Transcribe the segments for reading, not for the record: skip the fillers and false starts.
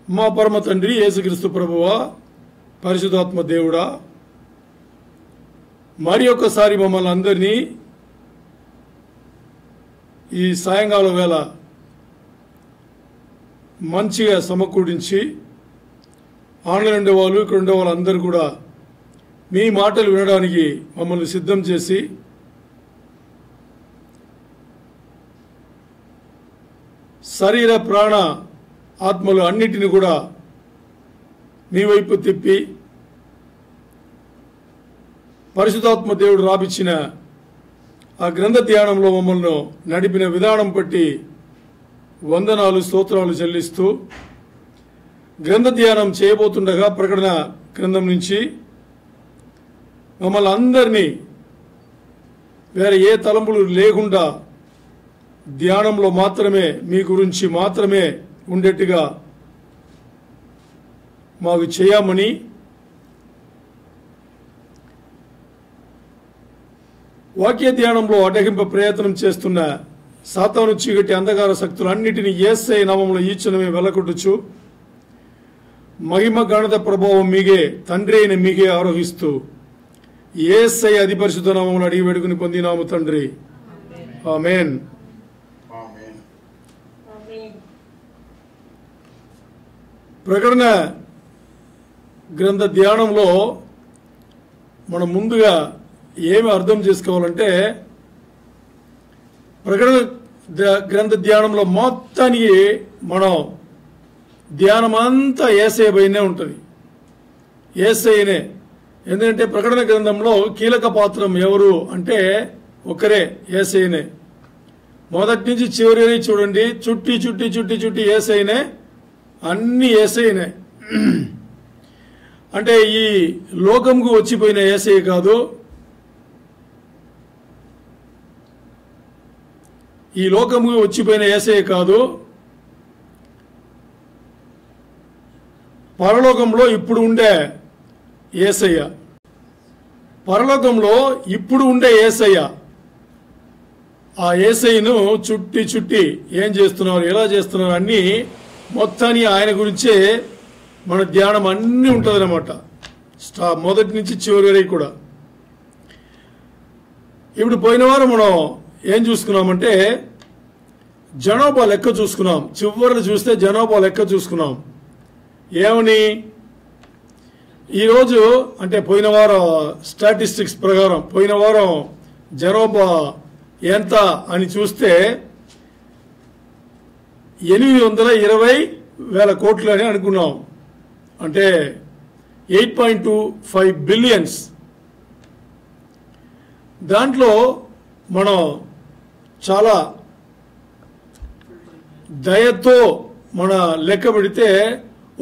మా పరమ తండ్రి యేసుక్రీస్తు ప్రభువా, పరిశుద్ధాత్మ దేవుడా, మరి ఒక్కసారి మమ్మల్ని అందరినీ ఈ సాయంకాల వేళ మంచిగా సమకూడించి ఆన్లైన్ ఉండేవాళ్ళు ఇక్కడ ఉండేవాళ్ళు అందరూ కూడా మీ మాటలు వినడానికి మమ్మల్ని సిద్ధం చేసి శరీర ప్రాణ ఆత్మలు అన్నిటిని కూడా మీ వైపు తిప్పి పరిశుద్ధాత్మ దేవుడు రాపిచ్చిన ఆ గ్రంథ ధ్యానంలో మమ్మల్ని నడిపిన విధానం బట్టి వందనాలు స్తోత్రాలు చెల్లిస్తూ గ్రంథ ధ్యానం చేయబోతుండగా ప్రకటన గ్రంథం నుంచి మమ్మల్ని అందరినీ వేరే ఏ తలంపులు లేకుండా ధ్యానంలో మాత్రమే మీ గురించి మాత్రమే ఉండేట్టుగా మాకు చేయమని వాక్య ధ్యానంలో అడ్డగింప ప్రయత్నం చేస్తున్న సాతాను చీకటి అంధకార శక్తులన్నిటినీ యేసయ్య నామములో ఈచనమే వెలకొట్టుచు మహిమ ఘనత ప్రభావం మీగే తండ్రి అయిన మీగే ఆరోహిస్తూ యేసయ్య అతి పరిశుద్ధ నామములో అడిగి వేడుకుని పొందినాము తండ్రి, ఆమేన్. ప్రకటన గ్రంథ ధ్యానంలో మనం ముందుగా ఏమి అర్థం చేసుకోవాలంటే, ప్రకటన గ్రంథ ధ్యానంలో మొత్తానికి మనం ధ్యానం అంతా యేసయ్య పైనే ఉంటుంది, యేసయ్యనే. ఎందుకంటే ప్రకటన గ్రంథంలో కీలక పాత్రం ఎవరు అంటే ఒకరే, యేసయ్యనే. మొదటి నుంచి చివరి చూడండి, చుట్టి చుట్టి చుట్టి చుట్టి యేసయ్యనే, అన్ని యేసయ్యనే. అంటే ఈ లోకంకు వచ్చిపోయిన యేసయ్య కాదు, ఈ లోకంకు వచ్చిపోయిన యేసయ్య కాదు, పరలోకంలో ఇప్పుడు ఉండే యేసయ్య, పరలోకంలో ఇప్పుడు ఉండే యేసయ్య. ఆ యేసయ్యను చుట్టి చుట్టి ఏం చేస్తున్నారు, ఎలా చేస్తున్నారు అన్నీ మొత్తాన్ని ఆయన గురించే మన ధ్యానం అన్నీ ఉంటుంది అన్నమాట, మొదటి నుంచి చివరి వరకు కూడా. ఇప్పుడు పోయిన వారం మనం ఏం చూసుకున్నామంటే జనాభా లెక్క చూసుకున్నాం. చివరిలో చూస్తే జనాభా లెక్క చూసుకున్నాం. ఏమని, ఈరోజు అంటే పోయిన వారం స్టాటిస్టిక్స్ ప్రకారం పోయిన వారం జనాభా ఎంత అని చూస్తే 820,000 కోట్లు అని అనుకున్నాం. అంటే 8.25 బిలియన్స్. దాంట్లో మనం చాలా దయతో మన లెక్క పెడితే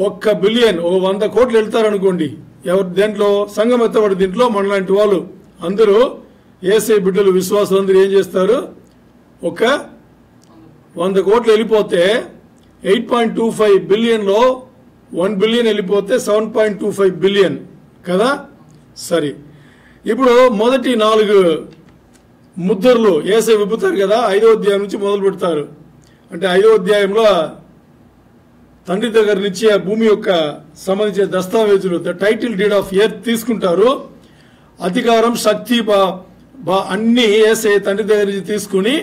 1 బిలియన్, 100 కోట్లు వెళ్తారనుకోండి. ఎవరు దేంట్లో సంఘం ఎత్తబడి దీంట్లో మనలాంటి వాళ్ళు అందరూ యేసయ్య బిడ్డలు విశ్వాసులు అందరూ ఏం చేస్తారు, 100 కోట్లు వెళ్ళిపోతే 8.25 బిలియన్లో 1 బిలియన్ వెళ్ళిపోతే 7.25 బిలియన్ కదా. సరే, ఇప్పుడు మొదటి 4 ముద్రలు యేసయ్య విప్పుతారు కదా, 5వ అధ్యాయం నుంచి మొదలు పెడతారు. అంటే 5వ అధ్యాయంలో తండ్రి దగ్గర నుంచి ఆ భూమి యొక్క సంబంధించిన దస్తావేజులు, the title deed of earth తీసుకుంటారు. అధికారం, శక్తి అన్నీ యేసయ్య తండ్రి దగ్గర నుంచి తీసుకుని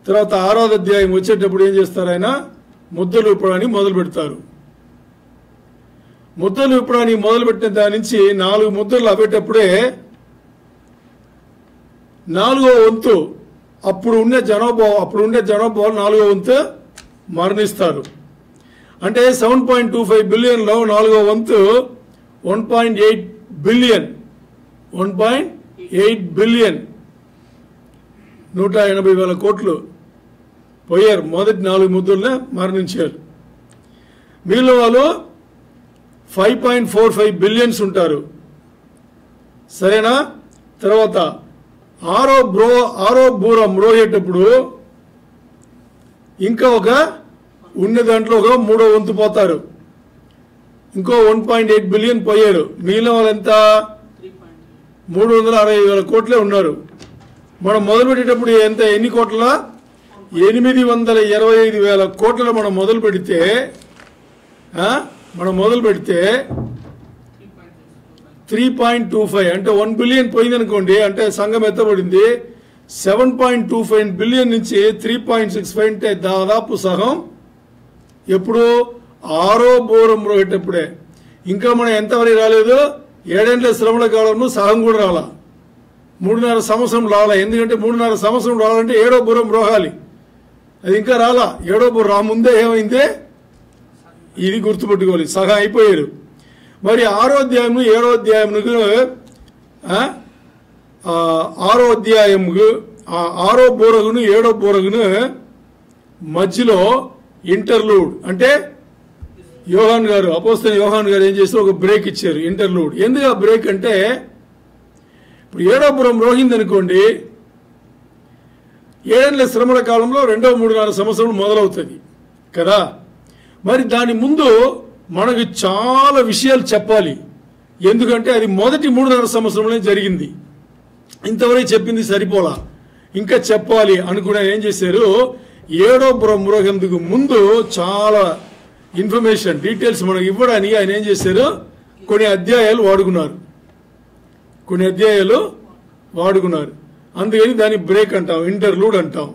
తర్వాత 6వ అధ్యాయం వచ్చేటప్పుడు ఏం చేస్తారు, ఆయన ముద్దలు విప్పడానికి మొదలు పెడతారు. ముద్దలు విప్పడానికి మొదలు పెట్టిన దాని నుంచి 4 ముద్దలు అవ్వేటప్పుడే 4వ వంతు అప్పుడు ఉండే జనాభా 4వ వంతు మరణిస్తారు. అంటే 7.25 బిలియన్లో 4వ వంతు 1.8 బిలియన్ 1.8 బిలియన్ 180,000 కోట్లు పోయారు. మొదటి 4 ముద్దులనే మరణించారు. మిగిలిన వాళ్ళు 5.45 బిలియన్స్ ఉంటారు. సరేనా. తర్వాత ఆరో బూర మ్రోగేటప్పుడు ఇంకా ఉన్న దాంట్లో 3వ వంతు పోతారు. ఇంకో 1.8 బిలియన్ పోయారు. మిగిలిన వాళ్ళు ఎంత, 360,000 కోట్లే ఉన్నారు. మనం మొదలు పెట్టేటప్పుడు ఎన్ని కోట్ల, 825,000 కోట్లలో మనం మొదలు పెడితే మనం మొదలు పెడితే 3.25 అంటే 1 బిలియన్ పోయిందనుకోండి, అంటే సంఘం ఎత్తబడింది. 7.25 బిలియన్ నుంచి 3.65 అంటే దాదాపు సగం ఎప్పుడు 6వ బూర మ్రోగేటప్పుడే. ఇంకా మనం ఎంతవరకు రాలేదు, 7 ఏళ్ల శ్రమల కాలంలో సగం కూడా రాలా, 3.5 సంవత్సరం రాలా. ఎందుకంటే 3.5 సంవత్సరం రావాలంటే 7వ బూర మ్రోగాలి, అది ఇంకా రాలా. 7వ బూర రాముందే ఏమైందే, ఇది గుర్తుపెట్టుకోవాలి, సగం అయిపోయారు. మరి 6వ అధ్యాయం 7వ అధ్యాయంకు 6వ అధ్యాయంకు 6వ బూరగును 7వ బూరగును మధ్యలో ఇంటర్లూడ్ అంటే యోహాన్ గారు, అపోస్తలుడైన యోహాన్ గారు ఏం చేస్తారు, ఒక బ్రేక్ ఇచ్చారు, ఇంటర్లూడ్. ఎందుకు ఆ బ్రేక్ అంటే, ఇప్పుడు 7వ బూర మ్రోగింది అనుకోండి, 7 ఏళ్ల శ్రమల కాలంలో 2వ 3.5 సంవత్సరం మొదలవుతుంది కదా. మరి దాని ముందు మనకు చాలా విషయాలు చెప్పాలి, ఎందుకంటే అది మొదటి 3.5 సంవత్సరంలో జరిగింది. ఇంతవరకు చెప్పింది సరిపోలా, ఇంకా చెప్పాలి అనుకుని ఏం చేశారు, 7వ బూర మ్రోగేందుకు ముందు చాలా ఇన్ఫర్మేషన్ డీటెయిల్స్ మనకు ఇవ్వడానికి ఆయన ఏం చేశారు, కొన్ని అధ్యాయాలు వాడుకున్నారు. అందుకని దాన్ని బ్రేక్ అంటాం, ఇంటర్లూడ్ అంటాం.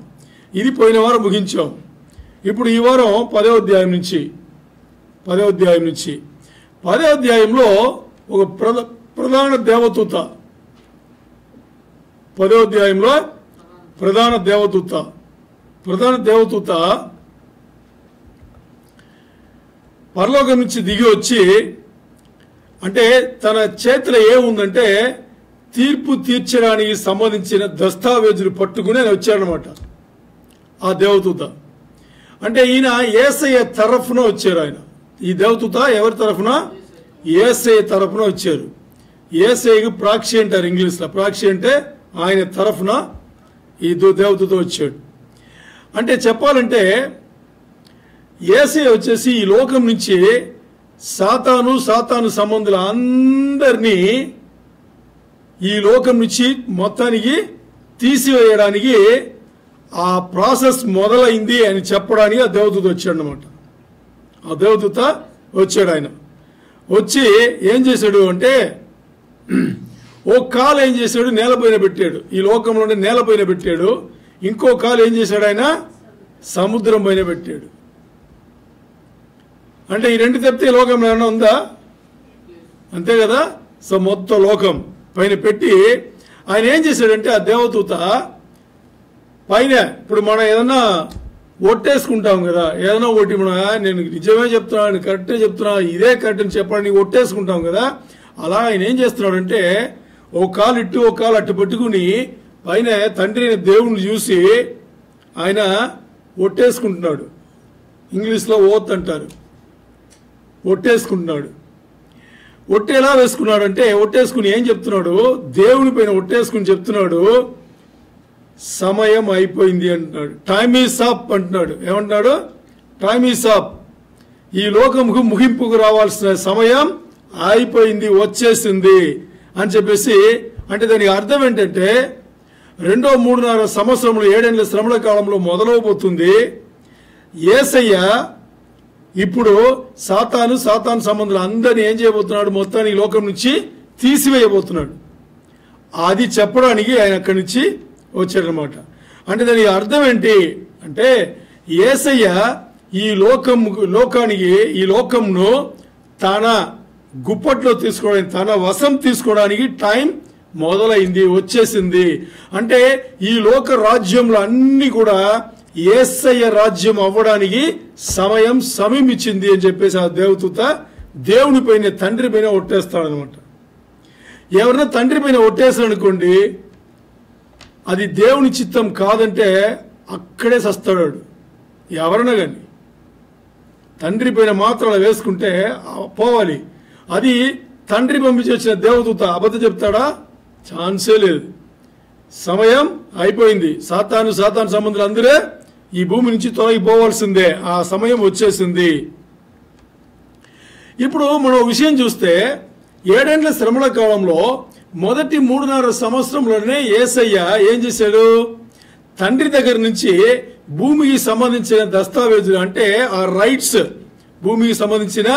ఇది పోయిన వారం ముగించాం. ఇప్పుడు ఈ వారం 10వ అధ్యాయం నుంచి 10వ అధ్యాయంలో ఒక ప్రధాన దేవదూత, 10వ అధ్యాయంలో ప్రధాన దేవదూత పరలోకం నుంచి దిగి వచ్చి, అంటే తన చేతిలో ఏముందంటే తీర్పు తీర్చడానికి సంబంధించిన దస్తావేజులు పట్టుకుని ఆయన వచ్చాడనమాట ఆ దేవదూత. అంటే ఈయన యేసయ్య తరఫున వచ్చారు. ఆయన ఈ దేవదూత ఎవరి తరఫున, యేసయ్య తరఫున వచ్చారు. యేసయ్యకు ప్రాక్షి అంటారు ఇంగ్లీష్లో. ప్రాక్షి అంటే ఆయన తరఫున ఈ దేవదూత వచ్చాడు. అంటే చెప్పాలంటే యేసయ్య వచ్చేసి ఈ లోకం నుంచి సాతాను సంబంధుల అందరినీ ఈ లోకం నుంచి మొత్తానికి తీసివేయడానికి ఆ ప్రాసెస్ మొదలైంది అని చెప్పడానికి ఆ దేవదూత వచ్చాడు అనమాట. ఆ దేవదూత వచ్చాడు. ఆయన వచ్చి ఏం చేశాడు అంటే, ఓ కాలు ఏం చేశాడు, నేలపైన పెట్టాడు, ఈ లోకంలోనే నేలపైన పెట్టాడు. ఇంకో కాలు ఏం చేశాడు, ఆయన సముద్రం పైన పెట్టాడు. అంటే ఈ రెండు తప్పితే లోకంలో ఏమైనా ఉందా, అంతే కదా. సో మొత్తం లోకం పైన పెట్టి ఆయన ఏం చేశాడంటే, ఆ దేవదూత పైన, ఇప్పుడు మనం ఏదన్నా ఒట్టేసుకుంటాం కదా, ఏదైనా ఒకటి నేను నిజమే చెప్తున్నాను, కరెక్టే చెప్తున్నా, ఇదే కరెక్ట్ అని చెప్పడానికి ఒట్టేసుకుంటాం కదా. అలా ఆయన ఏం చేస్తున్నాడంటే, ఓ కాలు ఇటు ఓ కాలు అట్టు పెట్టుకుని పైన తండ్రి దేవుణ్ణి చూసి ఆయన ఒట్టేసుకుంటున్నాడు. ఇంగ్లీష్లో ఓత్ అంటారు. ఒట్టేసుకుంటున్నాడు. ఒట్టు ఎలా వేసుకున్నాడు అంటే, ఒట్టేసుకుని ఏం చెప్తున్నాడు, దేవుని పైన ఒట్టేసుకుని చెప్తున్నాడు, సమయం అయిపోయింది అంటున్నాడు. టైమ్ ఈజ్ అప్ అంటున్నాడు. ఏమంటున్నాడు, టైమ్ ఈజ్ అప్, ఈ లోకంకు ముగింపుకు రావాల్సిన సమయం అయిపోయింది, వచ్చేసింది అని చెప్పేసి. అంటే దానికి అర్థం ఏంటంటే, 2వ 3.5 సంవత్సరంలో 7 ఏళ్ల శ్రమల కాలంలో మొదలవబోతుంది. యేసయ్య ఇప్పుడు సాతాను సంబంధులు అందరినీ ఏం చేయబోతున్నాడు, మొత్తాన్ని ఈ లోకం నుంచి తీసివేయబోతున్నాడు. అది చెప్పడానికి ఆయన అక్కడి నుంచి వచ్చాడనమాట. అంటే దానికి అర్థం ఏంటి అంటే, యేసయ్య ఈ లోకంను తన గుప్పట్లో తీసుకోవడానికి, తన వశం తీసుకోవడానికి టైం మొదలైంది, వచ్చేసింది. అంటే ఈ లోక రాజ్యంలో అన్ని కూడా యేసయ్య రాజ్యం అవ్వడానికి సమయం సమీపించింది అని చెప్పేసి ఆ దేవదూత దేవుని పైన, తండ్రి పైన ఒట్టేస్తాడనమాట. ఎవరైనా తండ్రి పైన ఒట్టేసాడనుకోండి, అది దేవుని చిత్తం కాదంటే అక్కడే సస్తాడు. ఎవరైనా కానీ తండ్రి పైన మాత్రం అలా వేసుకుంటే పోవాలి. అది తండ్రి పంపించి వచ్చిన దేవదూత అబద్ధం చెప్తాడా, ఛాన్సే లేదు. సమయం అయిపోయింది, సాతాను సంబంధులు అందరూ ఈ భూమి నుంచి తొలగిపోవాల్సిందే, ఆ సమయం వచ్చేసింది. ఇప్పుడు మనం విషయం చూస్తే, 7 ఏళ్ల శ్రమల కాలంలో మొదటి 3.5 సంవత్సరంలోనే యేసయ్య ఏం చేశాడు, తండ్రి దగ్గర నుంచి భూమికి సంబంధించిన దస్తావేజులు, అంటే ఆ రైట్స్, భూమికి సంబంధించిన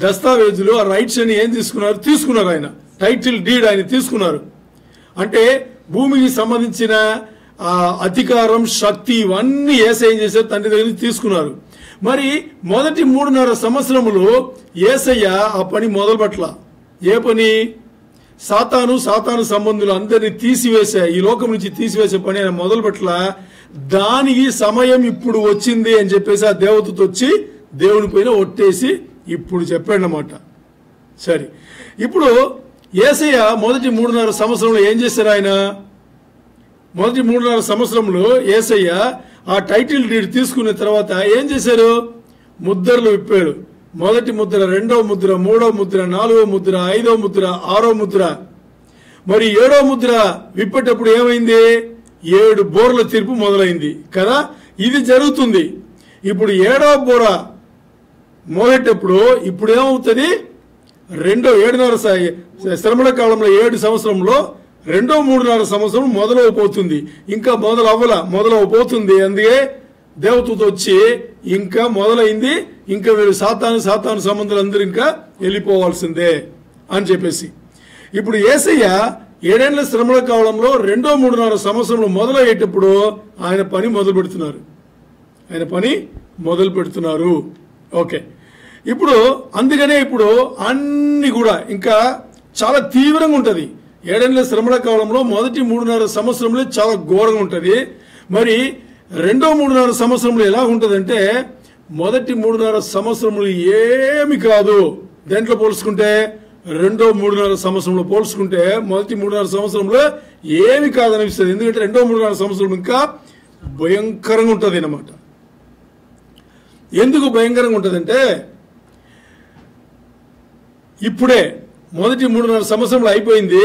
దస్తావేజులు, ఆ రైట్స్ అని ఏం తీసుకున్నారు ఆయన టైటిల్ డీడ్ ఆయన తీసుకున్నారు. అంటే భూమికి సంబంధించిన అధికారం, శక్తి ఇవన్నీ యేసయ్య ఏం చేశారు, తండ్రి దగ్గర నుంచి తీసుకున్నారు. మరి మొదటి 3.5 సంవత్సరములు యేసయ్య ఆ పని మొదలుపెట్ల. ఏ పని? సాతాను సంబంధులు అందరినీ తీసివేసే, ఈ లోకం నుంచి తీసివేసే పని ఆయన మొదలుపెట్ల. దానికి సమయం ఇప్పుడు వచ్చింది అని చెప్పేసి ఆ దేవతతో వచ్చి దేవుని పైన ఒట్టేసి ఇప్పుడు చెప్పాడనమాట. సరే, ఇప్పుడు యేసయ్య మొదటి 3.5 సంవత్సరంలో ఏం చేశారు? ఆయన మొదటి 3.5 సంవత్సరంలో యేసయ్య ఆ టైటిల్ డీడ్ తీసుకున్న తర్వాత ఏం చేశారు? ముద్రలు విప్పాడు. మొదటి ముద్ర, 2వ ముద్ర, 3వ ముద్ర, 4వ ముద్ర, 5వ ముద్ర, 6వ ముద్ర. మరి 7వ ముద్ర విప్పేటప్పుడు ఏమైంది? 7 బోర్ల తీర్పు మొదలైంది కదా. ఇది జరుగుతుంది. ఇప్పుడు 7వ బోర మోగేటప్పుడు ఇప్పుడు ఏమవుతుంది? 7.5 శ్రమల కాలంలో 7 సంవత్సరంలో 2వ 3.5 సంవత్సరం మొదలవబోతుంది. ఇంకా మొదలవబోతుంది. అందుకే దేవతతో వచ్చి ఇంకా మొదలైంది, ఇంకా వీళ్ళు సాతాను సంబంధులందరూ ఇంకా వెళ్ళిపోవాల్సిందే అని చెప్పేసి ఇప్పుడు యేసయ్య 7 ఏళ్ల శ్రమల కాలంలో 2వ 3.5 సంవత్సరంలో మొదలయ్యేటప్పుడు ఆయన పని మొదలు పెడుతున్నారు. ఓకే, ఇప్పుడు అందుకనే ఇప్పుడు అన్ని కూడా ఇంకా చాలా తీవ్రంగా ఉంటుంది. 7 ఏళ్ల శ్రమల కాలంలో మొదటి 3.5 సంవత్సరంలో చాలా ఘోరంగా ఉంటుంది. మరి 2వ 3.5 సంవత్సరంలో ఎలా ఉంటుందంటే, మొదటి 3.5 సంవత్సరంలో ఏమి కాదు. దేంట్లో పోల్చుకుంటే 2వ 3.5 సంవత్సరంలో పోల్చుకుంటే మొదటి 3.5 సంవత్సరంలో ఏమి కాదనిపిస్తుంది. ఎందుకంటే 2వ 3.5 సంవత్సరం ఇంకా భయంకరంగా ఉంటుంది అన్నమాట. ఎందుకు భయంకరంగా ఉంటుందంటే, ఇప్పుడే మొదటి 3.5 సంవత్సరంలో అయిపోయింది,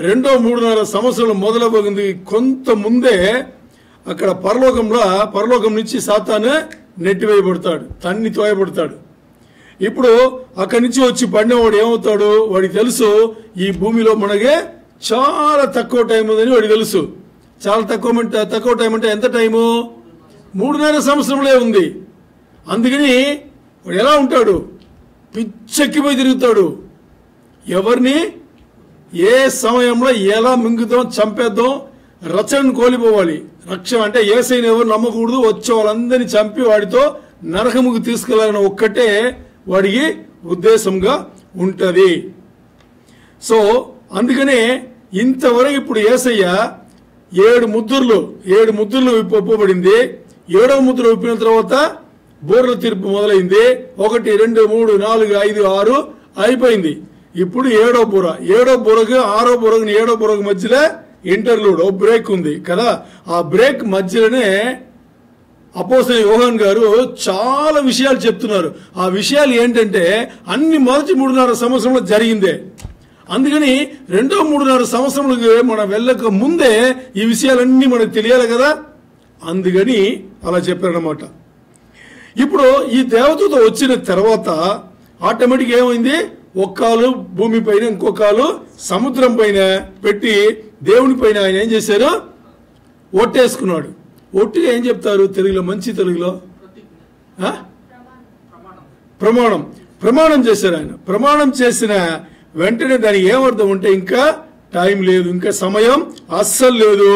2వ 3.5 సంవత్సరంలో మొదలవుతుంది. కొంత ముందే అక్కడ పరలోకం నుంచి సాతాను నెట్టివేయబడతాడు, తన్ని తోయబడతాడు. ఇప్పుడు అక్కడి నుంచి వచ్చి పడినవాడు ఏమవుతాడు? వాడికి తెలుసు ఈ భూమిలో మనగే చాలా తక్కువ టైం ఉందని వాడికి తెలుసు. చాలా తక్కువ టైం అంటే ఎంత టైము? 3.5 సంవత్సరంలో ఉంది. అందుకని వాడు ఎలా ఉంటాడు? పిచ్చెక్కిపోయి తిరుగుతాడు. ఎవరిని ఏ సమయంలో ఎలా మింగుతాం, చంపేద్దాం, రక్షణను కోల్పోవాలి. రక్షణ అంటే యేసయ్యను ఎవరు నమ్మకూడదు, వచ్చే వాళ్ళందరినీ చంపి వాడితో నరకముకు తీసుకెళ్లాలని ఒక్కటే వాడికి ఉద్దేశంగా ఉంటది. సో అందుకనే ఇంతవరకు ఇప్పుడు యేసయ్య 7 ముద్రలు విప్పబడింది. 7వ ముద్ర విప్పిన తర్వాత బోర్ల తీర్పు మొదలైంది. 1, 2, 3, 4, 5, 6 అయిపోయింది. ఇప్పుడు 7వ బోర. 7వ బోరకు 6వ బోరకు 7వ బోరకు మధ్యలో ఇంటర్లూడ్ బ్రేక్ ఉంది కదా. ఆ బ్రేక్ మధ్యలోనే అపోస్తలుడైన యోహాను గారు చాలా విషయాలు చెప్తున్నారు. ఆ విషయాలు ఏంటంటే అన్ని మొదటి 3.5 సంవత్సరంలో జరిగిందే. అందుకని 2వ 3.5 సంవత్సరంలోకి మనం వెళ్ళక ముందే ఈ విషయాలన్నీ మనకు తెలియాలి కదా. అందుకని అలా చెప్పారన్నమాట. ఇప్పుడు ఈ దేవతతో వచ్చిన తర్వాత ఆటోమేటిక్ ఏమైంది? ఒక కాలు భూమి పైన, ఇంకో కాలు సముద్రం పైన పెట్టి దేవుని పైన ఆయన ఏం చేశారు? ఒట్టేసుకున్నాడు. ఒట్టిగా ఏం చెప్తారు తెలుగులో? మంచి తెలుగులో ప్రమాణం చేశారు ఆయన. ప్రమాణం చేసిన వెంటనే దానికి ఏమర్థం అంటే ఇంకా టైం లేదు, ఇంకా సమయం అస్సలు లేదు.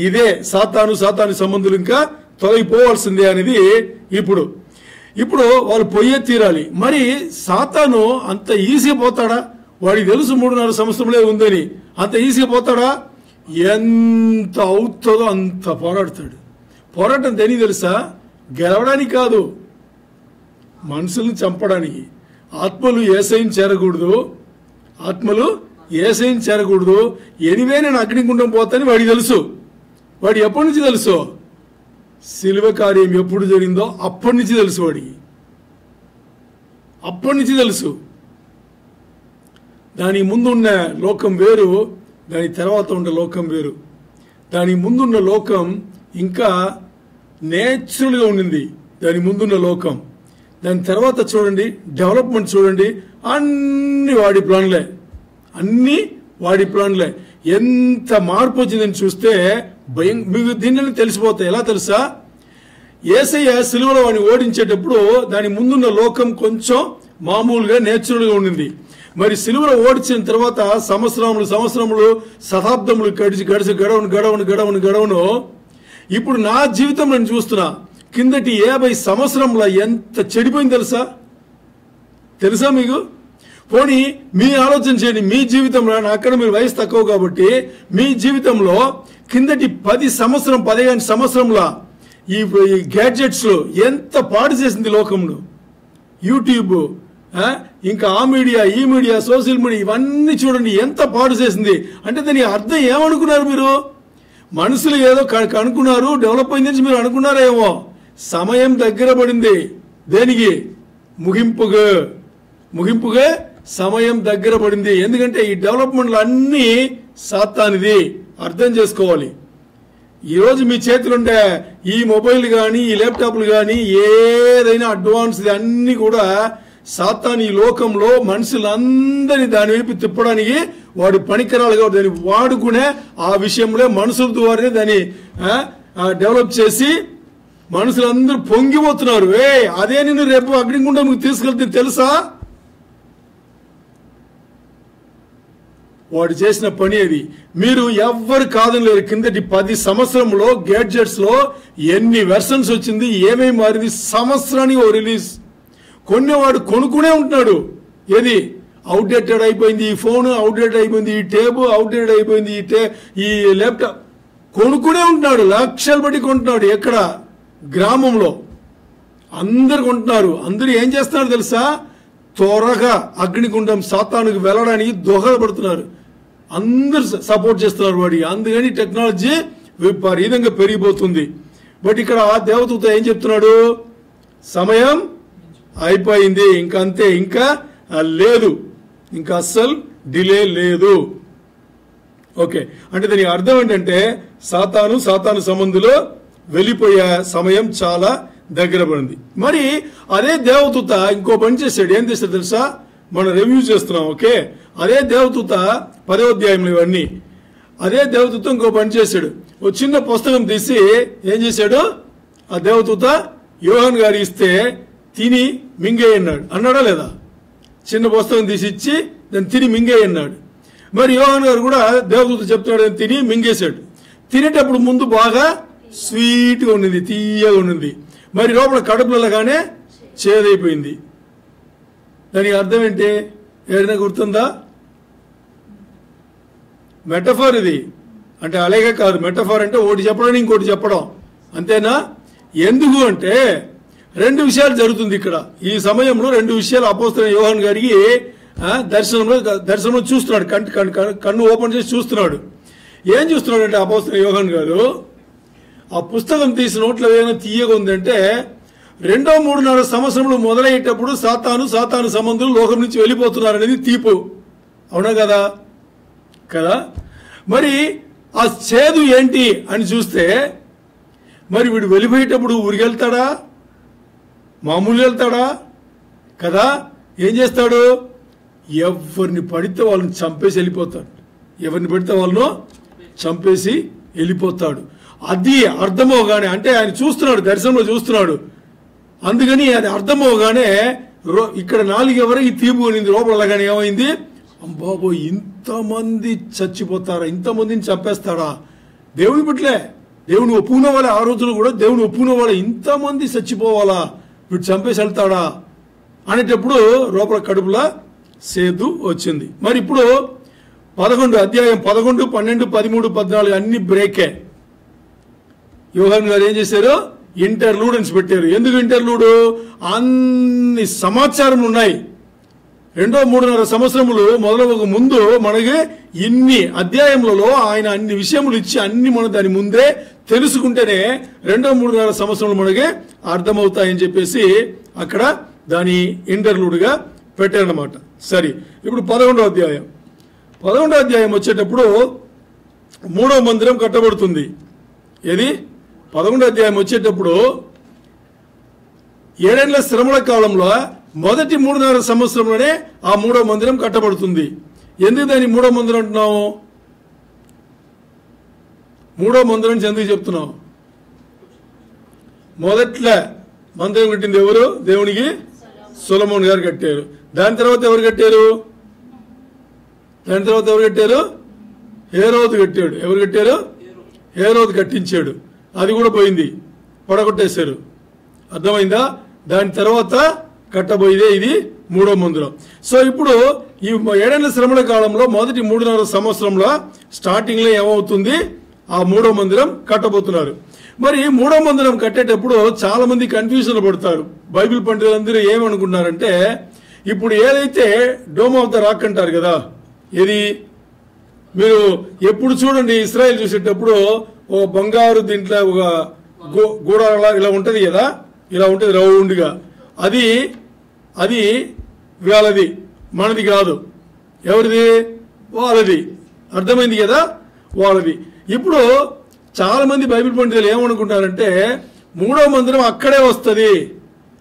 ఇదే సాతాను సంబంధులు ఇంకా తొలగిపోవాల్సిందే అనేది ఇప్పుడు వాళ్ళు పొయ్యే తీరాలి. మరి సాతాను అంత ఈజీగా పోతాడా? వాడికి తెలుసు 3.5 సంవత్సరంలో ఉందని. అంత ఈజీగా పోతాడా? ఎంత అవుతుందో అంత పోరాడతాడు. పోరాటం దేనికి తెలుసా? గెలవడానికి కాదు, మనుషుల్ని చంపడానికి. ఆత్మలు యేసయ్యను చేరకూడదు. ఎనివే నేను అగ్నిగుండం పోతాని వాడికి తెలుసు. వాడు ఎప్పటి నుంచి తెలుసు? శిలువ కార్యం ఎప్పుడు జరిగిందో అప్పటి నుంచి తెలుసు వాడికి. అప్పటి నుంచి తెలుసు. దాని ముందున్న లోకం వేరు, దాని తర్వాత ఉన్న లోకం వేరు. దాని ముందున్న లోకం ఇంకా నేచురల్గా ఉండింది. దాని ముందున్న లోకం, దాని తర్వాత చూడండి డెవలప్మెంట్ చూడండి, అన్ని వాడి ప్లాన్లే. ఎంత మార్పు వచ్చిందని చూస్తే మీకు దీనిని తెలిసిపోతాయి. ఎలా తెలుసా? యేసయ్య సిలువలో వాడిని ఓడించేటప్పుడు దాని ముందున్న లోకం కొంచెం మామూలుగా నేచురల్గా ఉండింది. మరి సిలువలో ఓడించిన తర్వాత సంవత్సరములు శతాబ్దములు గడిచి గడవను ఇప్పుడు నా జీవితం నేను చూస్తున్నా. కిందటి 50 సంవత్సరంలో ఎంత చెడిపోయింది తెలుసా మీకు? పోనీ మీ ఆలోచన చేయండి, మీ జీవితంలో, నాకన్నా మీరు వయసు తక్కువ కాబట్టి మీ జీవితంలో కిందటి 15 సంవత్సరంలో ఈ గ్యాడ్జెట్స్ ఎంత పాడు చేసింది లోకంలో. యూట్యూబ్, ఇంకా ఆ మీడియా, ఈ మీడియా, సోషల్ మీడియా, ఇవన్నీ చూడండి ఎంత పాడు చేసింది. అంటే దాని అర్థం ఏమనుకున్నారు మీరు? మనుషులు ఏదో అనుకున్నారు, డెవలప్ అయిందని మీరు అనుకున్నారేమో. సమయం దగ్గర పడింది. దేనికి? ముగింపుగా సమయం దగ్గర పడింది. ఎందుకంటే ఈ డెవలప్మెంట్లు అన్నీ సాతానిది, అర్థం చేసుకోవాలి. ఈరోజు మీ చేతులుండే ఈ మొబైల్ కానీ, ఈ ల్యాప్టాప్లు కానీ, ఏదైనా అడ్వాన్స్ అన్ని కూడా సాతాను ఈ లోకంలో మనుషులందరినీ దాని వైపు తిప్పడానికి వాడు పనికిరాలుగా దాన్ని వాడుకునే ఆ విషయంలో మనుషుల ద్వారానే దాన్ని డెవలప్ చేసి మనుషులందరూ పొంగిపోతున్నారు. అదే నిన్ను రేపు అగ్నిగుండంకి తీసుకెళ్తే తెలుసా? వాడు చేసిన పని అది. మీరు ఎవ్వరు కాదనలేరు. కిందటి 10 సంవత్సరంలో గ్యాడ్జెట్స్ లో ఎన్ని వెర్షన్స్ వచ్చింది, ఏమేమి మారింది. సంవత్సరానికి ఓ రిలీజ్. కొనేవాడు కొనుక్కునే ఉంటున్నాడు. ఏది అవుట్డేటెడ్ అయిపోయింది, ఈ ఫోన్ అవుట్డేటెడ్ అయిపోయింది, ఈ టేబుల్ అవుట్డేటెడ్ అయిపోయింది, ఈ ల్యాప్టాప్ కొనుక్కునే ఉంటున్నాడు. లక్షలు బట్టి కొంటున్నాడు. ఎక్కడ? గ్రామంలో అందరు కొంటున్నారు. అందరూ ఏం చేస్తున్నారు తెలుసా? త్వరగా అగ్నిగుండం సాతానుకు వెళ్ళడానికి దోహదపడుతున్నారు. అందరు సపోర్ట్ చేస్తున్నారు వాడికి. అందుకని టెక్నాలజీ విపరీతంగా పెరిగిపోతుంది. బట్ ఇక్కడ దేవదూత ఏం చెప్తున్నాడు? సమయం అయిపోయింది, ఇంకా అంతే, ఇంకా లేదు, ఇంకా అస్సలు డిలే లేదు. ఓకే, అంటే దీనికి అర్థం ఏంటంటే సాతాను సంబంధులు వెళ్ళిపోయే సమయం చాలా దగ్గర పడింది. మరి అదే దేవదూత ఇంకో పని చేశాడు. ఏం చేశాడు తెలుసా? మనం రివ్యూ చేస్తున్నాం. ఓకే, అదే దేవదూత 10వ అధ్యాయంలో ఇవన్నీ. అదే దేవదూత ఇంకో పని చేశాడు. ఒక చిన్న పుస్తకం తీసి ఏం చేశాడు? ఆ దేవదూత యోహాన్ గారు ఇస్తే తిని మింగేయన్నాడు. అన్నాడా లేదా? చిన్న పుస్తకం తీసి ఇచ్చి దాన్ని తిని మింగేయన్నాడు. మరి యోహాన్ గారు కూడా దేవదూత చెప్తున్నాడు తిని మింగేశాడు. తినేటప్పుడు ముందు బాగా స్వీట్గా ఉండింది, తీయగా ఉండింది. మరి లోపల కడుపులగానే చేదైపోయింది. దానికి అర్థం ఏంటి? ఏదైనా గుర్తుందా? మెటఫర్ ఇది. అంటే అలాగే కాదు. మెటఫర్ అంటే ఒకటి చెప్పడం ఇంకోటి చెప్పడం, అంతేనా? ఎందుకు అంటే 2 విషయాలు జరుగుతుంది ఇక్కడ. ఈ సమయంలో 2 విషయాలు అపోస్తలుడైన యోహాను గారికి దర్శనంలో చూస్తున్నాడు. కన్ను ఓపెన్ చేసి చూస్తున్నాడు. ఏం చూస్తున్నాడు అంటే అపోస్తలుడైన యోహాను గారు ఆ పుస్తకం తీసి నోట్లో ఏమైనా తీయగా ఉందంటే 2-3.5 సంవత్సరంలో మొదలయ్యేటప్పుడు సాతాను సంబంధులు లోకం నుంచి వెళ్ళిపోతున్నారు అనేది తీపు. అవునా కదా? మరి ఆ చేదు ఏంటి అని చూస్తే మరి వీడు వెళ్ళిపోయేటప్పుడు ఊరికి వెళ్తాడా? మామూలు వెళ్తాడా? కదా? ఏం చేస్తాడు? ఎవరిని పడితే వాళ్ళని చంపేసి వెళ్ళిపోతాడు. ఎవరిని పడితే వాళ్ళను చంపేసి వెళ్ళిపోతాడు. అది అర్థమవగానే, అంటే ఆయన చూస్తున్నాడు, దర్శనంలో చూస్తున్నాడు. అందుకని అది అర్థమవగానే ఇక్కడ 4 ఎవరికి తీపు కొనింది. లోపలగానే ఏమైంది? బాబో, ఇంతమంది చచ్చిపోతారా? ఇంతమందిని చంపేస్తాడా? దేవుని పట్లే దేవుని ఒప్పుకున్న వాళ్ళే. ఆ రోజులు కూడా దేవుని ఒప్పుకున్న వాళ్ళే. ఇంతమంది చచ్చిపోవాలా? వీడు చంపేసి వెళ్తాడా అనేటప్పుడు లోపల కడుపులో సేదు వచ్చింది. మరి ఇప్పుడు 11 అధ్యాయం 11, 12, 13, 14 అన్ని బ్రేకే. యోహాను గారు ఏం చేశారు? ఇంటర్లూడెన్స్ పెట్టారు. ఎందుకు ఇంటర్లూడు? అన్ని సమాచారం ఉన్నాయి. 2-3.5 సంవత్సరములు మొదలవక ముందు మనకి ఇన్ని అధ్యాయములలో ఆయన అన్ని విషయములు ఇచ్చి అన్ని మనం దాని ముందే తెలుసుకుంటేనే 2-3.5 సంవత్సరములు మనకి అర్థమవుతాయని చెప్పేసి అక్కడ దాని ఇంటర్లూడ్గా పెట్టారనమాట. సరే, ఇప్పుడు 11వ అధ్యాయం వచ్చేటప్పుడు 3వ మందిరం కట్టబడుతుంది. ఏది? 11వ అధ్యాయం వచ్చేటప్పుడు 7 ఏళ్ల శ్రమల కాలంలో మొదటి 3.5 సంవత్సరంలోనే ఆ 3వ మందిరం కట్టబడుతుంది. ఎందుకు దాన్ని 3వ మందిరం అంటున్నావు? 3వ మందిరం ఎందుకు చెప్తున్నావు? మొదట్లో మందిరం కట్టింది ఎవరు? దేవునికి సొలొమోన్ గారు కట్టారు. దాని తర్వాత ఎవరు కట్టారు? హేరోదు కట్టాడు. ఎవరు కట్టారు? హేరోదు కట్టించాడు. అది కూడా పోయింది, పడగొట్టేశారు. అర్థమైందా? దాని తర్వాత కట్టబోయేదే ఇది మూడో మందిరం. సో ఇప్పుడు ఈ 7 ఏళ్ల శ్రమల కాలంలో మొదటి 3.5 సంవత్సరంలో స్టార్టింగ్ లో ఏమవుతుంది? ఆ మూడో మందిరం కట్టబోతున్నారు. మరి మూడో మందిరం కట్టేటప్పుడు చాలా మంది కన్ఫ్యూజన్ పడతారు. బైబిల్ పండితులందరూ ఏమనుకున్నారంటే, ఇప్పుడు ఏదైతే డోమ్ ఆఫ్ ద రాక్ అంటారు కదా, ఇది మీరు ఎప్పుడు చూడండి ఇస్రాయేల్ చూసేటప్పుడు ఒక బంగారు దీంట్లో ఒక గూడ ఇలా ఉంటది కదా, ఇలా ఉంటది రౌండ్గా. అది వాళ్ళది, మనది కాదు. ఎవరిది? వాళ్ళది. అర్థమైంది కదా, వాళ్ళది. ఇప్పుడు చాలా మంది బైబిల్ పండితులు ఏమనుకుంటారంటే మూడో మందిరం అక్కడే వస్తుంది,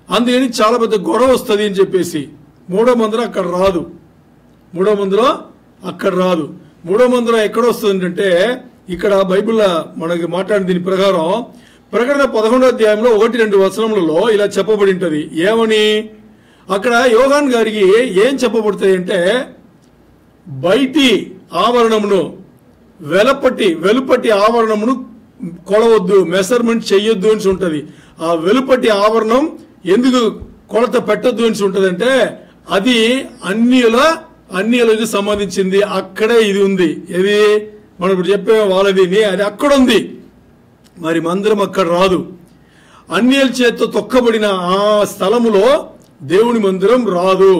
అందుకని చాలా పెద్ద గొడవ వస్తుంది అని చెప్పేసి మూడో మందిరం అక్కడ రాదు. మూడో మందిరం ఎక్కడ వస్తుంది అంటే, ఇక్కడ బైబిల్లో మనకి మాట్లాడిన దీని ప్రకారం ప్రకటన 11వ అధ్యాయంలో 1-2 వచనములలో ఇలా చెప్పబడి ఉంటది. ఏమని? అక్కడ యోహాన్ గారికి ఏం చెప్పబడతాయంటే, బయటి ఆవరణమును వెలుపటి ఆవరణమును కొలవద్దు, మెజర్మెంట్ చెయ్యొద్దు అని ఉంటది. ఆ వెలుపటి ఆవరణం ఎందుకు కొలత పెట్టొద్దు అని ఉంటది అంటే, అది అన్యులకు సంబంధించింది. అక్కడే ఇది ఉంది. ఇది మనం ఇప్పుడు చెప్పే వాళ్ళది, అది అక్కడ ఉంది. మరి మందిరం అక్కడ రాదు. అన్యుల చేత్తో తొక్కబడిన ఆ స్థలములో దేవుని మందిరం రాదు.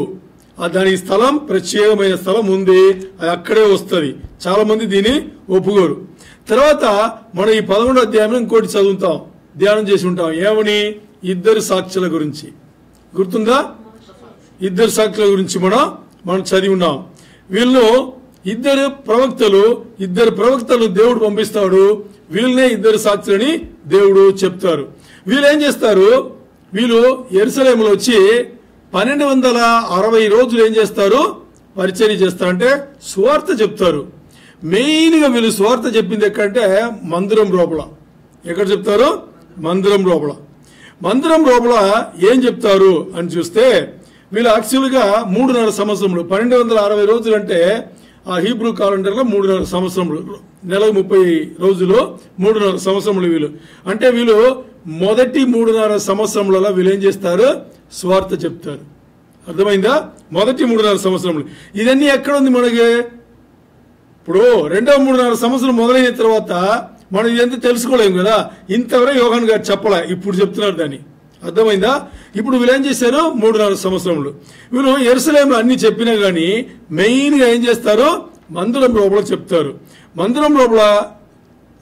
దానికి స్థలం, ప్రత్యేకమైన స్థలం ఉంది, అది అక్కడే వస్తుంది. చాలా మంది దీన్ని ఒప్పుకోరు. తర్వాత మనం ఈ 11వ అధ్యాయంలో ఇంకోటి చదువుతాం, ధ్యానం చేసి ఉంటాం. ఏమని? 2 సాక్షుల గురించి. గుర్తుందా? 2 సాక్షుల గురించి మనం చదివి ఉన్నాం. వీళ్ళు 2 ప్రవక్తలు దేవుడు పంపిస్తాడు. వీళ్ళనే 2 సాక్షులని దేవుడు చెప్తారు. వీళ్ళు ఏం చేస్తారు? వీళ్ళు యెరూషలేములో వచ్చి 1260 రోజులు ఏం చేస్తారు? పరిచర్య చేస్తారంటే సువార్త చెప్తారు. మెయిన్ గా వీళ్ళు సువార్త చెప్పింది ఎక్కడంటే మందిరం లోపల. ఎక్కడ చెప్తారు? మందిరం లోపల ఏం చెప్తారు అని చూస్తే, వీళ్ళు యాక్చువల్గా 3.5 సంవత్సరములు, 1260 రోజులు అంటే ఆ హీబ్రూ క్యాలెండర్లో 3.5 సంవత్సరములు, నెలకు 30 రోజులు, 3.5 సంవత్సరములు. వీళ్ళు అంటే వీళ్ళు మొదటి 3.5 సంవత్సరములలో వీళ్ళు ఏం చేస్తారు? స్వార్థ చెప్తారు. అర్థమైందా? మొదటి 3.5 సంవత్సరములు. ఇదన్నీ ఎక్కడ ఉంది మనకి? ఇప్పుడు రెండవ 3.5 సంవత్సరం మొదలైన తర్వాత మనం ఇదంతా తెలుసుకోలేము కదా. ఇంతవరకు యోహాన్ గారు చెప్పలే, ఇప్పుడు చెప్తున్నారు దాన్ని. అర్థమైందా? ఇప్పుడు వీళ్ళు ఏం చేశారు? 3.5 సంవత్సరములు. వీళ్ళు యెరూషలేములో అన్ని చెప్పినా గానీ మెయిన్ గా ఏం చేస్తారు? మందిరం లోపల చెప్తారు. మందిరం లోపల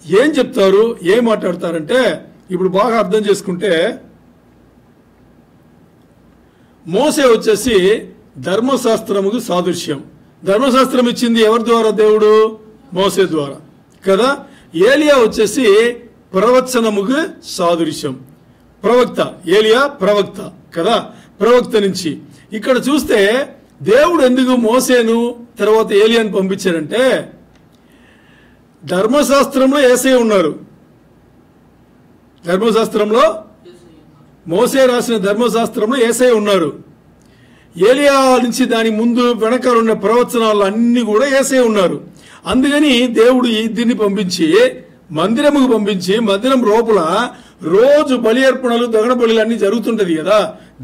ఏం చెప్తారు, ఏం మాట్లాడతారంటే, ఇప్పుడు బాగా అర్థం చేసుకుంటే, మోసే వచ్చేసి ధర్మశాస్త్రముకు సాదృశ్యం. ధర్మశాస్త్రం ఇచ్చింది ఎవరి ద్వారా? దేవుడు మోసే ద్వారా కదా. ఏలియా వచ్చేసి ప్రవచనముకు సాదృశ్యం. ప్రవక్త ఏలియా ప్రవక్త కదా. ప్రవక్త నుంచి ఇక్కడ చూస్తే దేవుడు ఎందుకు మోసేను తర్వాత ఏలియాను పంపించారంటే, ధర్మశాస్త్రంలో యేసయ్య ఉన్నారు. ధర్మశాస్త్రంలో మోసే రాసిన ధర్మశాస్త్రంలో యేసయ్య ఉన్నారు. ఏలియా నుంచి దాని ముందు వెనకాల ఉన్న ప్రవచనాలు అన్ని కూడా యేసయ్య ఉన్నారు. అందుకని దేవుడు దీన్ని పంపించి మందిరముకు పంపించి, మందిరం లోపల రోజు బలి అర్పణలు, దహన బలులు అన్ని జరుగుతుంటది కదా.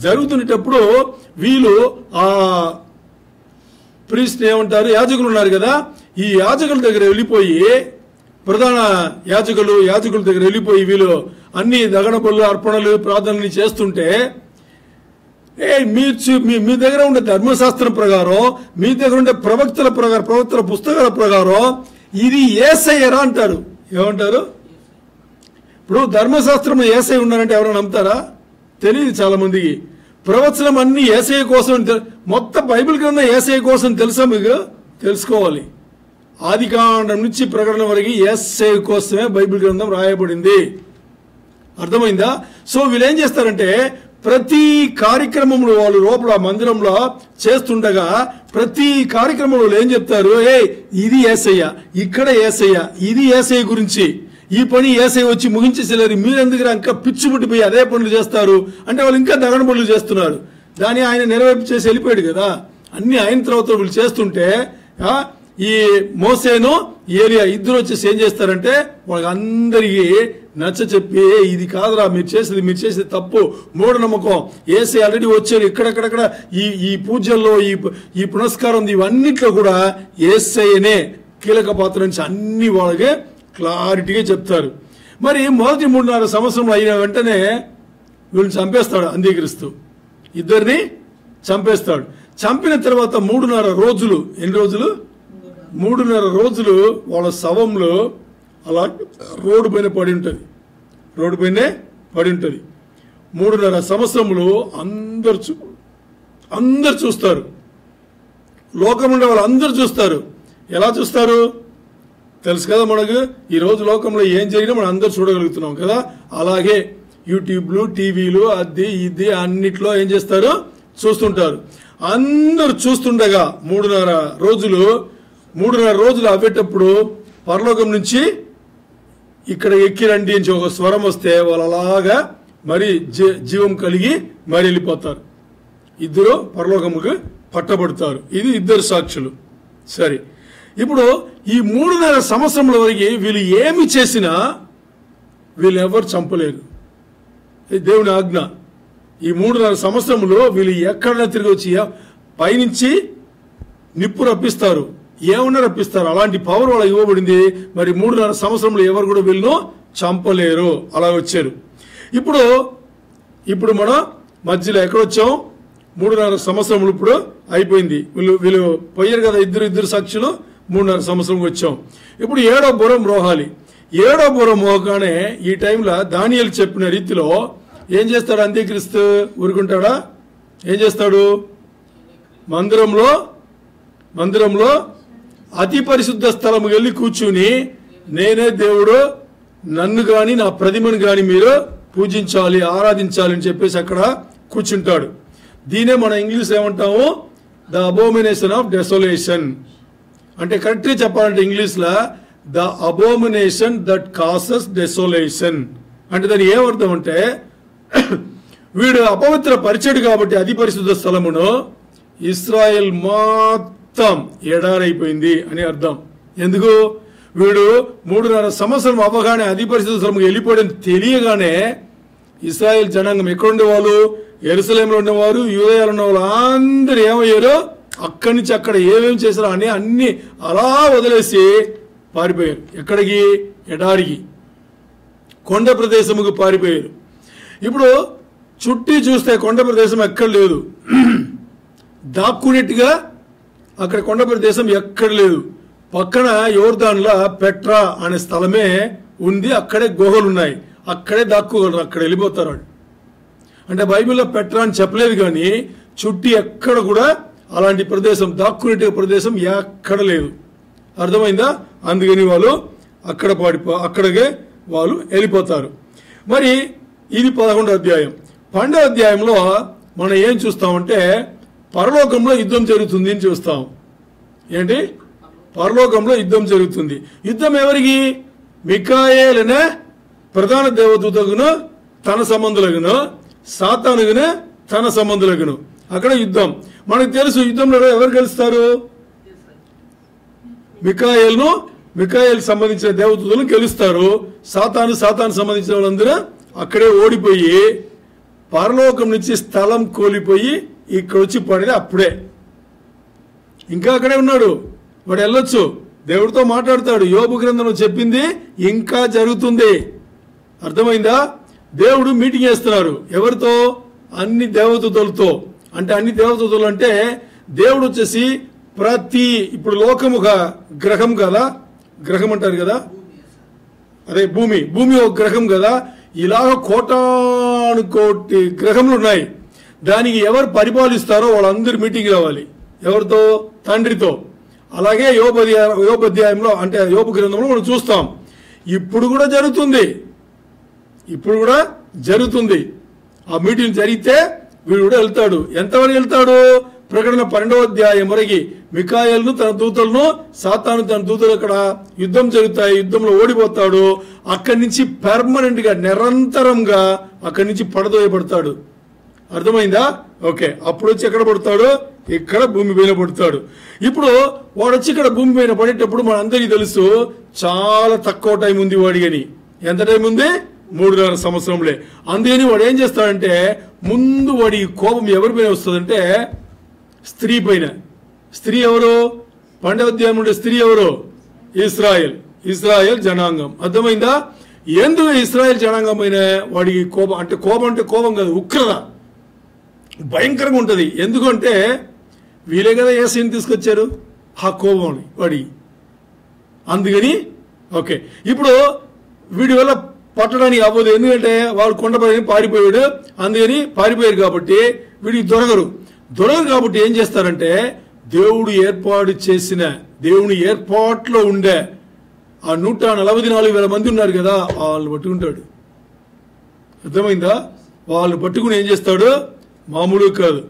జరుగుతున్నప్పుడు వీళ్ళు ఆ ప్రీస్ట్ ఏమంటారు, యాజకులు ఉన్నారు కదా, ఈ యాజకుల దగ్గర వెళ్ళిపోయి, ప్రధాన యాజకుల దగ్గర వెళ్ళిపోయి వీళ్ళు అన్ని దహన బలులు, అర్పణలు, ప్రార్థనలు చేస్తుంటే, మీ దగ్గర ఉండే ధర్మశాస్త్రం ప్రకారం, మీ దగ్గర ఉండే ప్రవక్తల పుస్తకాల ప్రకారం ఇది యేసయ్యరా అంటారు. ఏమంటారు? ఇప్పుడు ధర్మశాస్త్రంలో యేసయ్య ఉన్నారంటే ఎవరైనా నమ్ముతారా? తెలియదు చాలా మందికి. ప్రవచనం అన్ని యేసయ్య కోసం, మొత్తం బైబిల్ గ్రంథం యేసయ్య కోసం తెలుసా మీకు? తెలుసుకోవాలి. ఆదికాండం నుంచి ప్రకటన వరకు యేసయ్య కోసమే బైబిల్ గ్రంథం రాయబడింది. అర్థమైందా? సో వీళ్ళు ఏం చేస్తారంటే, ప్రతి కార్యక్రమంలో వాళ్ళు లోపల మందిరంలో చేస్తుండగా ప్రతి కార్యక్రమంలో ఏం చెప్తారు? ఇది యేసయ్య, ఇక్కడ యేసయ్య, ఇది యేసయ్య గురించి, ఈ పని యేసయ్య వచ్చి ముగించేసేలేరు, మీరెందుకు ఇంకా పిచ్చి పుట్టిపోయి అదే పనులు చేస్తారు అంటే వాళ్ళు ఇంకా దగన పనులు చేస్తున్నారు. దాన్ని ఆయన నెరవేర్పు చేసి వెళ్ళిపోయాడు కదా. అన్ని ఆయన తర్వాత వీళ్ళు చేస్తుంటే ఈ మోసేను ఏలియా ఇద్దరు వచ్చేసి ఏం చేస్తారంటే వాళ్ళకి అందరికీ నచ్చ చెప్పి ఇది కాదురా మీరు చేసేది తప్పు, మూఢనమ్మకం, యేసయ్య ఆల్రెడీ వచ్చారు, ఇక్కడక్కడక్కడ ఈ పూజల్లో ఈ పునస్కారం ఇవన్నిట్లో కూడా యేసయ్యనే కీలక పాత్ర నుంచి అన్ని వాళ్ళకి క్లారిటీగా చెప్తారు. మరి మొదటి 3.5 సంవత్సరంలో అయిన వెంటనే వీళ్ళని చంపేస్తాడు అంత్యక్రీస్తు, ఇద్దరిని చంపేస్తాడు. చంపిన తర్వాత 3.5 రోజులు, ఎన్ని రోజులు? 3.5 రోజులు వాళ్ళ శవంలో అలా రోడ్డు పైన పడి ఉంటుంది. 3.5 సంవత్సరములు అందరు చూస్తారు, లోకంలో వాళ్ళు అందరు చూస్తారు. ఎలా చూస్తారు తెలుసు కదా మనకు. ఈరోజు లోకంలో ఏం జరిగినా మనం అందరు చూడగలుగుతున్నాం కదా. అలాగే యూట్యూబ్లు, టీవీలు, అది ఇది అన్నిట్లో ఏం చేస్తారు, చూస్తుంటారు. అందరు చూస్తుండగా 3.5 రోజులు అవ్వేటప్పుడు పరలోకం నుంచి ఇక్కడ ఎక్కిరండి అని ఒక స్వరం వస్తే వాళ్ళు అలాగా మరి జీవం కలిగి మరి వెళ్ళిపోతారు. ఇద్దరు పరలోకముకు పట్టబడతారు. ఇది ఇద్దరు సాక్షులు. సరే, ఇప్పుడు ఈ 3.5 సంవత్సరముల వరకు వీళ్ళు ఏమి చేసినా వీళ్ళు ఎవరు చంపలేరు. దేవుని ఆజ్ఞ. ఈ 3.5 సంవత్సరములు వీళ్ళు ఎక్కడైనా తిరిగి వచ్చి పైనుంచి నిప్పు రప్పిస్తారు, ఏమన్నా రప్పిస్తారు. అలాంటి పవర్ వాళ్ళకి ఇవ్వబడింది. మరి 3.5 సంవత్సరంలో ఎవరు కూడా వీళ్ళను చంపలేరు. అలా వచ్చారు. ఇప్పుడు మనం మధ్యలో ఎక్కడొచ్చాం? 3.5 సంవత్సరములు ఇప్పుడు అయిపోయింది. వీళ్ళు పోయారు కదా, ఇద్దరు సాక్షులు. 3.5 సంవత్సరంకి వచ్చాం. ఇప్పుడు 7వ బుర్ర మ్రోహాలి. 7వ బుర్ర మోగానే ఈ టైంలో దానియేలు చెప్పిన రీతిలో ఏం చేస్తాడు అంత్యక్రీస్తు? ఊరుకుంటాడా? ఏం చేస్తాడు? మందిరంలో అతి పరిశుద్ధ స్థలం వెళ్ళి కూర్చుని నేనే దేవుడు, నన్ను గాని నా ప్రతిమను గాని మీరు పూజించాలి, ఆరాధించాలి అని చెప్పేసి అక్కడ కూర్చుంటాడు. దీనే మన ఇంగ్లీష్ ఏమంటాము? The abomination of desolation. అంటే కరెక్ట్గా చెప్పాలంటే ఇంగ్లీష్లో the abomination that causes desolation అంటే దాని ఏమర్థం అంటే వీడు అపవిత్ర పరిచడు కాబట్టి అతి పరిశుద్ధ స్థలమును ఇస్రాయెల్ మొత్తం ఎడారైపోయింది అని అర్థం. ఎందుకు? వీడు 3.5 సంవత్సరం అవ్వగానే అతి పరిశుద్ధ స్థలముకు వెళ్ళిపోవడం తెలియగానే ఇస్రాయెల్ జనాంగం ఎక్కడుండేవాళ్ళు? యెరూషలేములో ఉండేవారు, యూదయాలో ఉన్నవాళ్ళు అందరూ ఏమయ్యారు? అక్కడి నుంచి అక్కడ ఏమేమి చేశారో అని అన్ని అలా వదిలేసి పారిపోయారు. ఎక్కడికి? ఎడారికి, కొండ ప్రదేశముకు పారిపోయారు. ఇప్పుడు చుట్టి చూస్తే కొండ ప్రదేశం ఎక్కడ లేదు, దాక్కునేట్టుగా అక్కడ కొండ ప్రదేశం ఎక్కడ లేదు. పక్కన యోర్దాన్లో పెట్రా అనే స్థలమే ఉంది, అక్కడే గుహలు ఉన్నాయి, అక్కడే దాక్కోగలరు, అక్కడ వెళ్ళిపోతారు వాళ్ళు. అంటే బైబిల్లో పెట్రా అని చెప్పలేదు కానీ చుట్టి ఎక్కడ కూడా అలాంటి ప్రదేశం, దాక్కునేట ప్రదేశం ఎక్కడ లేదు. అర్థమైందా? అందుకని వాళ్ళు అక్కడికే వాళ్ళు వెళ్ళిపోతారు. మరి ఇది 11వ అధ్యాయం. 12వ అధ్యాయంలో మనం ఏం చూస్తామంటే పరలోకంలో యుద్ధం జరుగుతుంది అని చూస్తాం. ఏంటి? పరలోకంలో యుద్ధం జరుగుతుంది. యుద్ధం ఎవరికి? మికాయేల్ అనే ప్రధాన దేవదూతకును తన సంబంధులకును, సాతానుగును తన సంబంధులకును అక్కడ యుద్ధం. మనకు తెలుసు యుద్ధంలో ఎవరు గెలుస్తారు? మికాయేల్ సంబంధించిన దేవదూతలు గెలుస్తారు. సాతాను సంబంధించిన వాళ్ళందరూ అక్కడే ఓడిపోయి పరలోకం నుంచి స్థలం కోల్పోయి ఇక్కడ వచ్చి పడిన అప్పుడే ఇంకా అక్కడే ఉన్నాడు. వాడు వెళ్ళొచ్చు, దేవుడితో మాట్లాడతాడు. యోబు గ్రంథంలో చెప్పింది ఇంకా జరుగుతుంది. అర్థమైందా? దేవుడు మీటింగ్ చేస్తున్నారు. ఎవరితో? అన్ని దేవదూతలతో. అంటే అన్ని దేవదూతలు అంటే దేవుడు వచ్చేసి ఇప్పుడు లోకం ఒక గ్రహం కదా, గ్రహం అంటారు కదా, అదే భూమి ఒక గ్రహం కదా. ఇలాగ కోటానుకోటి గ్రహములు ఉన్నాయి. దానికి ఎవరు పరిపాలిస్తారో వాళ్ళందరూ మీటింగ్ రావాలి. ఎవరితో? తండ్రితో. అలాగే యోబధ్యాయంలో అంటే యోబు గ్రంథంలో మనం చూస్తాం. ఇప్పుడు కూడా జరుగుతుంది. ఆ మీటింగ్ జరిగితే వీడు కూడా వెళ్తాడు. ఎంతవరకు వెళ్తాడు? ప్రకటన 12వ అధ్యాయం వరకు మికాయేలును తన దూతలను సాతాను తన దూతలు అక్కడ యుద్ధం జరుగుతాయి, యుద్ధంలో ఓడిపోతాడు. అక్కడి నుంచి పర్మనెంట్ గా నిరంతరంగా అక్కడి నుంచి పడదోయబడతాడు. అర్థమైందా? ఓకే. అప్పుడు వచ్చి ఎక్కడ పడతాడు? ఇక్కడ భూమి పైన పడతాడు. ఇప్పుడు వాడు వచ్చి ఇక్కడ భూమి పైన పడేటప్పుడు మనందరికీ తెలుసు చాలా తక్కువ టైం ఉంది వాడి అని. ఎంత టైం ఉంది? 3.5 సంవత్సరంలే. అందుకని వాడు ఏం చేస్తాడంటే ముందు వాడి కోపం ఎవరిపైన వస్తుందంటే స్త్రీ పైన. స్త్రీ ఎవరు? 12వ అధ్యాయం ఉండే స్త్రీ ఎవరు? ఇస్రాయేల్ జనాంగం. అర్థమైందా? ఎందుకు ఇస్రాయేల్ జనాంగం పైన వాడికి కోపం అంటే కోపం కాదు, ఉగ్రత భయంకరంగా ఉంటుంది. ఎందుకంటే వీలే కదా యేసుని తీసుకొచ్చారు ఆ కోపం వాడి. అందుకని ఓకే. ఇప్పుడు వీడి వల్ల పట్టడానికి అవ్వదు, ఎందుకంటే వాడు కొండపైన పారిపోయాడు. అందుకని పారిపోయారు కాబట్టి వీడికి దొరకరు కాబట్టి ఏం చేస్తారంటే దేవుడు ఏర్పాటు చేసిన దేవుని ఏర్పాట్లో ఉండే ఆ 144,000 మంది ఉన్నారు కదా, వాళ్ళు పట్టుకుంటాడు. అర్థమైందా? వాళ్ళు పట్టుకుని ఏం చేస్తాడు? మామూలు కాదు,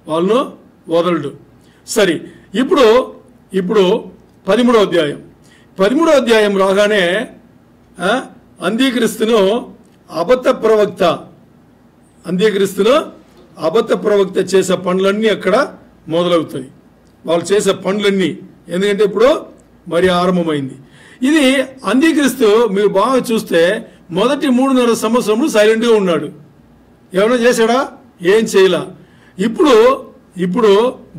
వాళ్ళను వదలడు. సరే, ఇప్పుడు 13వ అధ్యాయం రాగానే అంత్యక్రీస్తును అబద్ధ ప్రవక్త చేసే పనులన్నీ అక్కడ మొదలవుతాయి. వాళ్ళు చేసే పనులన్నీ. ఎందుకంటే ఇప్పుడు మరి ఆరంభమైంది ఇది. అంత్యక్రీస్తు మీరు బాగా చూస్తే మొదటి 3.5 సంవత్సరములు సైలెంట్ గా ఉన్నాడు. ఏమైనా చేశాడా? ఏం చేయలా. ఇప్పుడు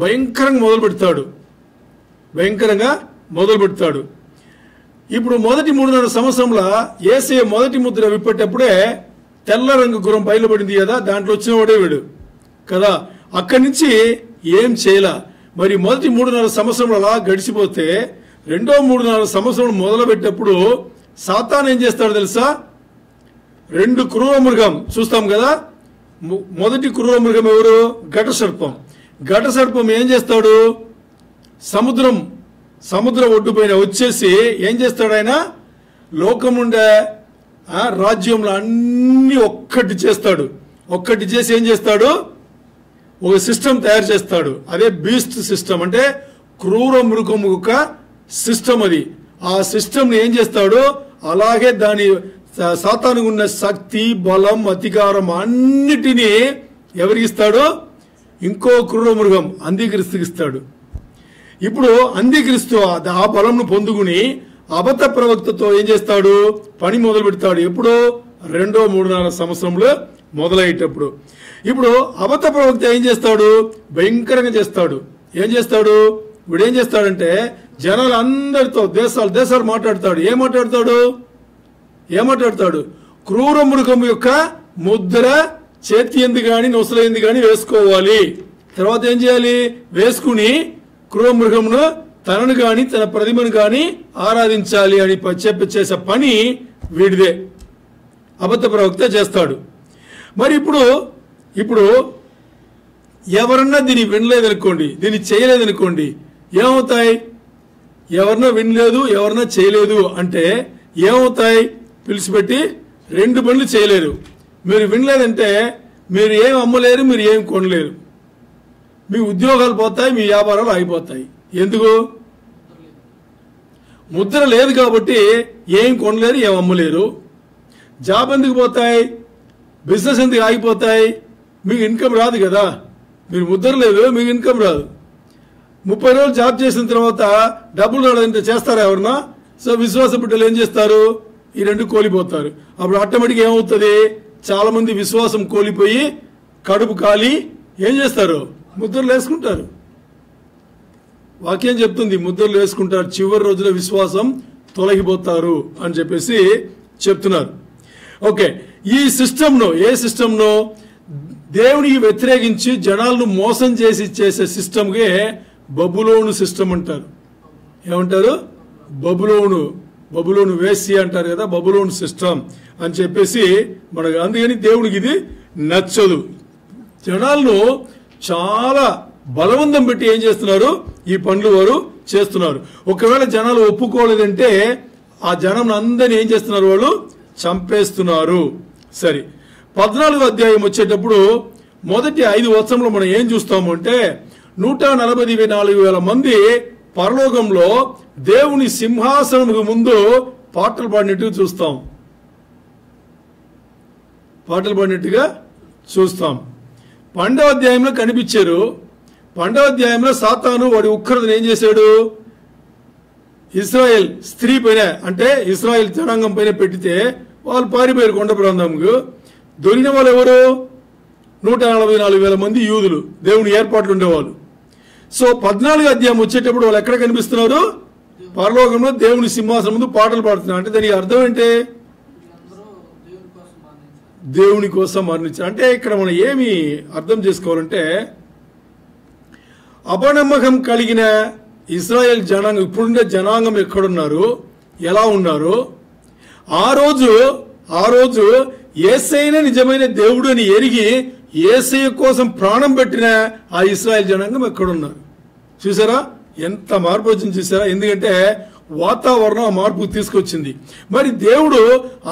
భయంకరంగా మొదలు పెడతాడు. ఇప్పుడు మొదటి 3.5 సంవత్సరంలో యేసయ్య మొదటి ముద్ర విప్పేటప్పుడే తెల్ల రంగు గుర్రం బయలుపడింది కదా, దాంట్లో వచ్చిన వాడే వీడు కదా. అక్కడి నుంచి ఏం చేయలా. మరి మొదటి 3.5 సంవత్సరంలో అలా గడిచిపోతే రెండో 3.5 సంవత్సరం మొదలు పెట్టేటప్పుడు సాతాను ఏం చేస్తాడు తెలుసా? 2 క్రూర మృగం చూస్తాం కదా. మొదటి క్రూర మృగం ఎవరు? ఘట సర్పం ఏం చేస్తాడు? సముద్రం ఒడ్డుపైన వచ్చేసి ఏం చేస్తాడు? ఆయన లోకం ఉండే రాజ్యంలో అన్ని ఒక్కటి చేసి ఏం చేస్తాడు? ఒక సిస్టమ్ తయారు చేస్తాడు. అదే బీస్ట్ సిస్టమ్, అంటే క్రూర మృగం ఒక సిస్టమ్. అది ఆ సిస్టమ్ ఏం చేస్తాడు? అలాగే దాని సాతానుకు ఉన్న శక్తి, బలం, అధికారం అన్నిటినీ ఎవరికి ఇస్తాడు? ఇంకో క్రూర మృగం అంత్యక్రీస్తుకి ఇస్తాడు. ఇప్పుడు అంత్యక్రీస్తు ఆ బలంను పొందుకుని అబద్ధ ప్రవక్తతో ఏం చేస్తాడు? పని మొదలు పెడతాడు. ఎప్పుడు? రెండో 3.5 సంవత్సరంలో మొదలయ్యేటప్పుడు. ఇప్పుడు అబద్ధ ప్రవక్త ఏం చేస్తాడు? భయంకరంగా చేస్తాడు. ఏం చేస్తాడు? ఇప్పుడు ఏం చేస్తాడంటే జనాలు అందరితో దేశాలు మాట్లాడతాడు. ఏం మాట్లాడతాడు? క్రూర మృగం యొక్క ముద్ర చేతి ఎందు గాని నొసలైంది గాని వేసుకోవాలి. తర్వాత ఏం చేయాలి? వేసుకుని క్రూర మృగమును తనను గాని తన ప్రతిమను గాని ఆరాధించాలి అని చెప్పి చేసే పని వీడిదే. అబద్ధ ప్రవక్త చేస్తాడు. మరి ఇప్పుడు ఎవరన్నా దీన్ని వినలేదనుకోండి, దీన్ని చేయలేదనుకోండి, ఏమవుతాయి? ఎవరన్నా వినలేదు, ఎవరన్నా చేయలేదు అంటే ఏమవుతాయి? పిలిచిపెట్టి 2 పనులు చేయలేరు. మీరు వినలేదంటే మీరు ఏం అమ్మలేరు, మీరు ఏం కొనలేరు. మీ ఉద్యోగాలు పోతాయి, మీ వ్యాపారాలు ఆగిపోతాయి. ఎందుకు? ముద్ర లేదు కాబట్టి ఏం కొనలేరు, ఏం అమ్మలేరు. జాబ్ ఎందుకు పోతాయి? బిజినెస్ ఎందుకు ఆగిపోతాయి? మీకు ఇన్కమ్ రాదు కదా. మీరు ముద్ర లేదు, మీకు ఇన్కమ్ రాదు. 30 రోజులు జాబ్ చేసిన తర్వాత డబ్బులు రాదంటే చేస్తారా ఎవరన్నా? సో విశ్వాస బిడ్డలు ఏం చేస్తారు? ఈ 2 కోల్పోతారు. అప్పుడు ఆటోమేటిక్ ఏమవుతుంది? చాలా మంది విశ్వాసం కోల్పోయి కడుపు కాలి ఏం చేస్తారు? ముద్రలు వేసుకుంటారు. వాక్యం చెప్తుంది ముద్రలు వేసుకుంటారు, చివరి రోజుల విశ్వాసం తొలగిపోతారు అని చెప్పేసి చెప్తున్నారు. ఓకే, ఈ సిస్టమ్ను ఏ సిస్టమ్ను దేవునికి వ్యతిరేకించి జనాలను మోసం చేసే సిస్టమ్కే బబులోను సిస్టమ్ అంటారు. ఏమంటారు? బబులోను వేసి అంటారు కదా, బబులోను సిస్టమ్ అని చెప్పేసి మనకు. అందుకని దేవుడికి ఇది నచ్చదు. జనాలను చాలా బలవంతం పెట్టి ఏం చేస్తున్నారు? ఈ పనులు వారు చేస్తున్నారు. ఒకవేళ జనాలు ఒప్పుకోలేదంటే ఆ జనం అందరినీ ఏం చేస్తున్నారు? వాళ్ళు చంపేస్తున్నారు. సరే, 14వ అధ్యాయం వచ్చేటప్పుడు మొదటి 5 వచనంలో మనం ఏం చూస్తాము అంటే 144,000 మంది పరలోకంలో దేవుని సింహాసనముకు ముందు పాటలు పాడినట్టుగా చూస్తాం. పాటలు పాడినట్టుగా చూస్తాం. 12వ అధ్యాయంలో కనిపించారు. 12వ అధ్యాయంలో సాతాను వాడి ఉగ్రతను ఏం చేశాడు? ఇశ్రాయేల్ స్త్రీ పైన, అంటే ఇశ్రాయేల్ జనాంగం పైన పెట్టితే వాళ్ళు పారిపోయారు కొండ ప్రాంతంకు. దొరికిన వాళ్ళు ఎవరు? 144,000 మంది యూదులు, దేవుని ఏర్పాట్లు ఉండేవాళ్ళు. సో 14వ అధ్యాయం వచ్చేటప్పుడు వాళ్ళు ఎక్కడ కనిపిస్తున్నారు? పరలోకంలో దేవుని సింహాసనం ముందు పాటలు పాడుతున్నారు. అంటే దానికి అర్థం ఏంటి? దేవుని కోసం మరణించారు. అంటే ఇక్కడ మనం ఏమి అర్థం చేసుకోవాలంటే, అపనమ్మకం కలిగిన ఇశ్రాయేల్ జనాంగం, ఇప్పుడుండే జనాంగం ఎక్కడున్నారు, ఎలా ఉన్నారు, ఆ రోజు యేసయ్యనే నిజమైన దేవుడు అని ఎరిగి యేసయ్య కోసం ప్రాణం పెట్టిన ఆ ఇశ్రాయేల్ జనాంగం ఎక్కడున్నారు? చూసారా ఎంత మార్పు వచ్చింది? చూసారా? ఎందుకంటే వాతావరణం ఆ మార్పు తీసుకొచ్చింది. మరి దేవుడు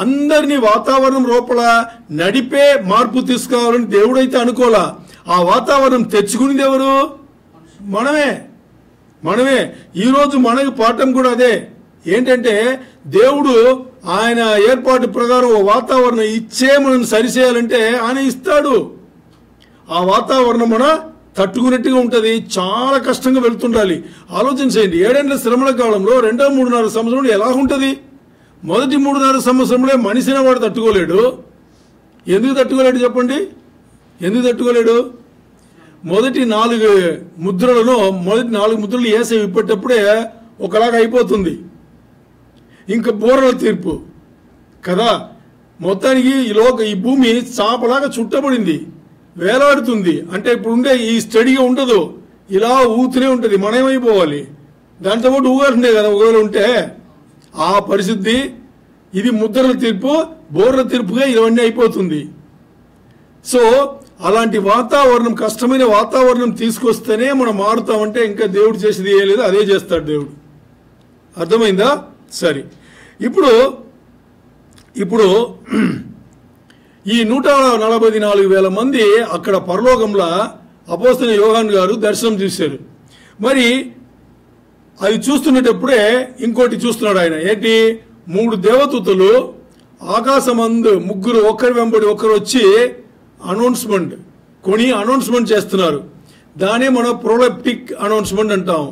అందరినీ వాతావరణం లోపల నడిపే మార్పు తీసుకోవాలని దేవుడైతే అనుకోలా. ఆ వాతావరణం తెచ్చుకునేది ఎవరు? మనమే. ఈరోజు మనకి పాఠం కూడా అదే. ఏంటంటే దేవుడు ఆయన ఏర్పాటు ప్రకారం వాతావరణం ఇచ్చే మనం సరిచేయాలంటే ఆయన ఇస్తాడు. ఆ వాతావరణం మన తట్టుకున్నట్టుగా ఉంటుంది. చాలా కష్టంగా వెళ్తుండాలి. ఆలోచన చేయండి. 7 ఏళ్ల శ్రమల కాలంలో రెండో 3.5 సంవత్సరంలో ఎలా ఉంటుంది? మొదటి 3.5 సంవత్సరంలో మనిషిని వాడు తట్టుకోలేడు. ఎందుకు తట్టుకోలేడు చెప్పండి? ఎందుకు తట్టుకోలేడు? మొదటి 4 ముద్రలను యేసయ్య విప్పేటప్పుడే ఒకలాగా అయిపోతుంది. ఇంకా బోరల తీర్పు కదా. మొత్తానికి ఈ భూమి చాపలాగా చుట్టబడింది, వేలాడుతుంది. అంటే ఇప్పుడు ఉండే ఈ స్టడీగా ఉండదు, ఇలా ఊతూనే ఉంటుంది. మనమేమైపోవాలి? దాంతో పాటు ఊగాల్సిందే కదా ఒకవేళ ఉంటే. ఆ పరిస్థితి ఇది ముద్రల తీర్పు, బోర్ల తీర్పుగా ఇవన్నీ అయిపోతుంది. సో అలాంటి వాతావరణం, కష్టమైన వాతావరణం తీసుకొస్తేనే మనం మారుతామంటే ఇంకా దేవుడు చేసేది ఏ లేదు, అదే చేస్తాడు దేవుడు. అర్థమైందా? సరే, ఇప్పుడు ఈ 144,000 మంది అక్కడ పరలోకంలో అపోస్తలుడైన యోహాను గారు దర్శనం చూశారు. మరి అది చూస్తున్నప్పుడే ఇంకోటి చూస్తున్నాడు ఆయన. ఏంటి? 3 దేవదూతలు ఆకాశమందు ముగ్గురు ఒకరి వెంబడి ఒకరు వచ్చి అనౌన్స్మెంట్ చేస్తున్నారు. దానే మనం ప్రొలెప్టిక్ అనౌన్స్మెంట్ అంటాం.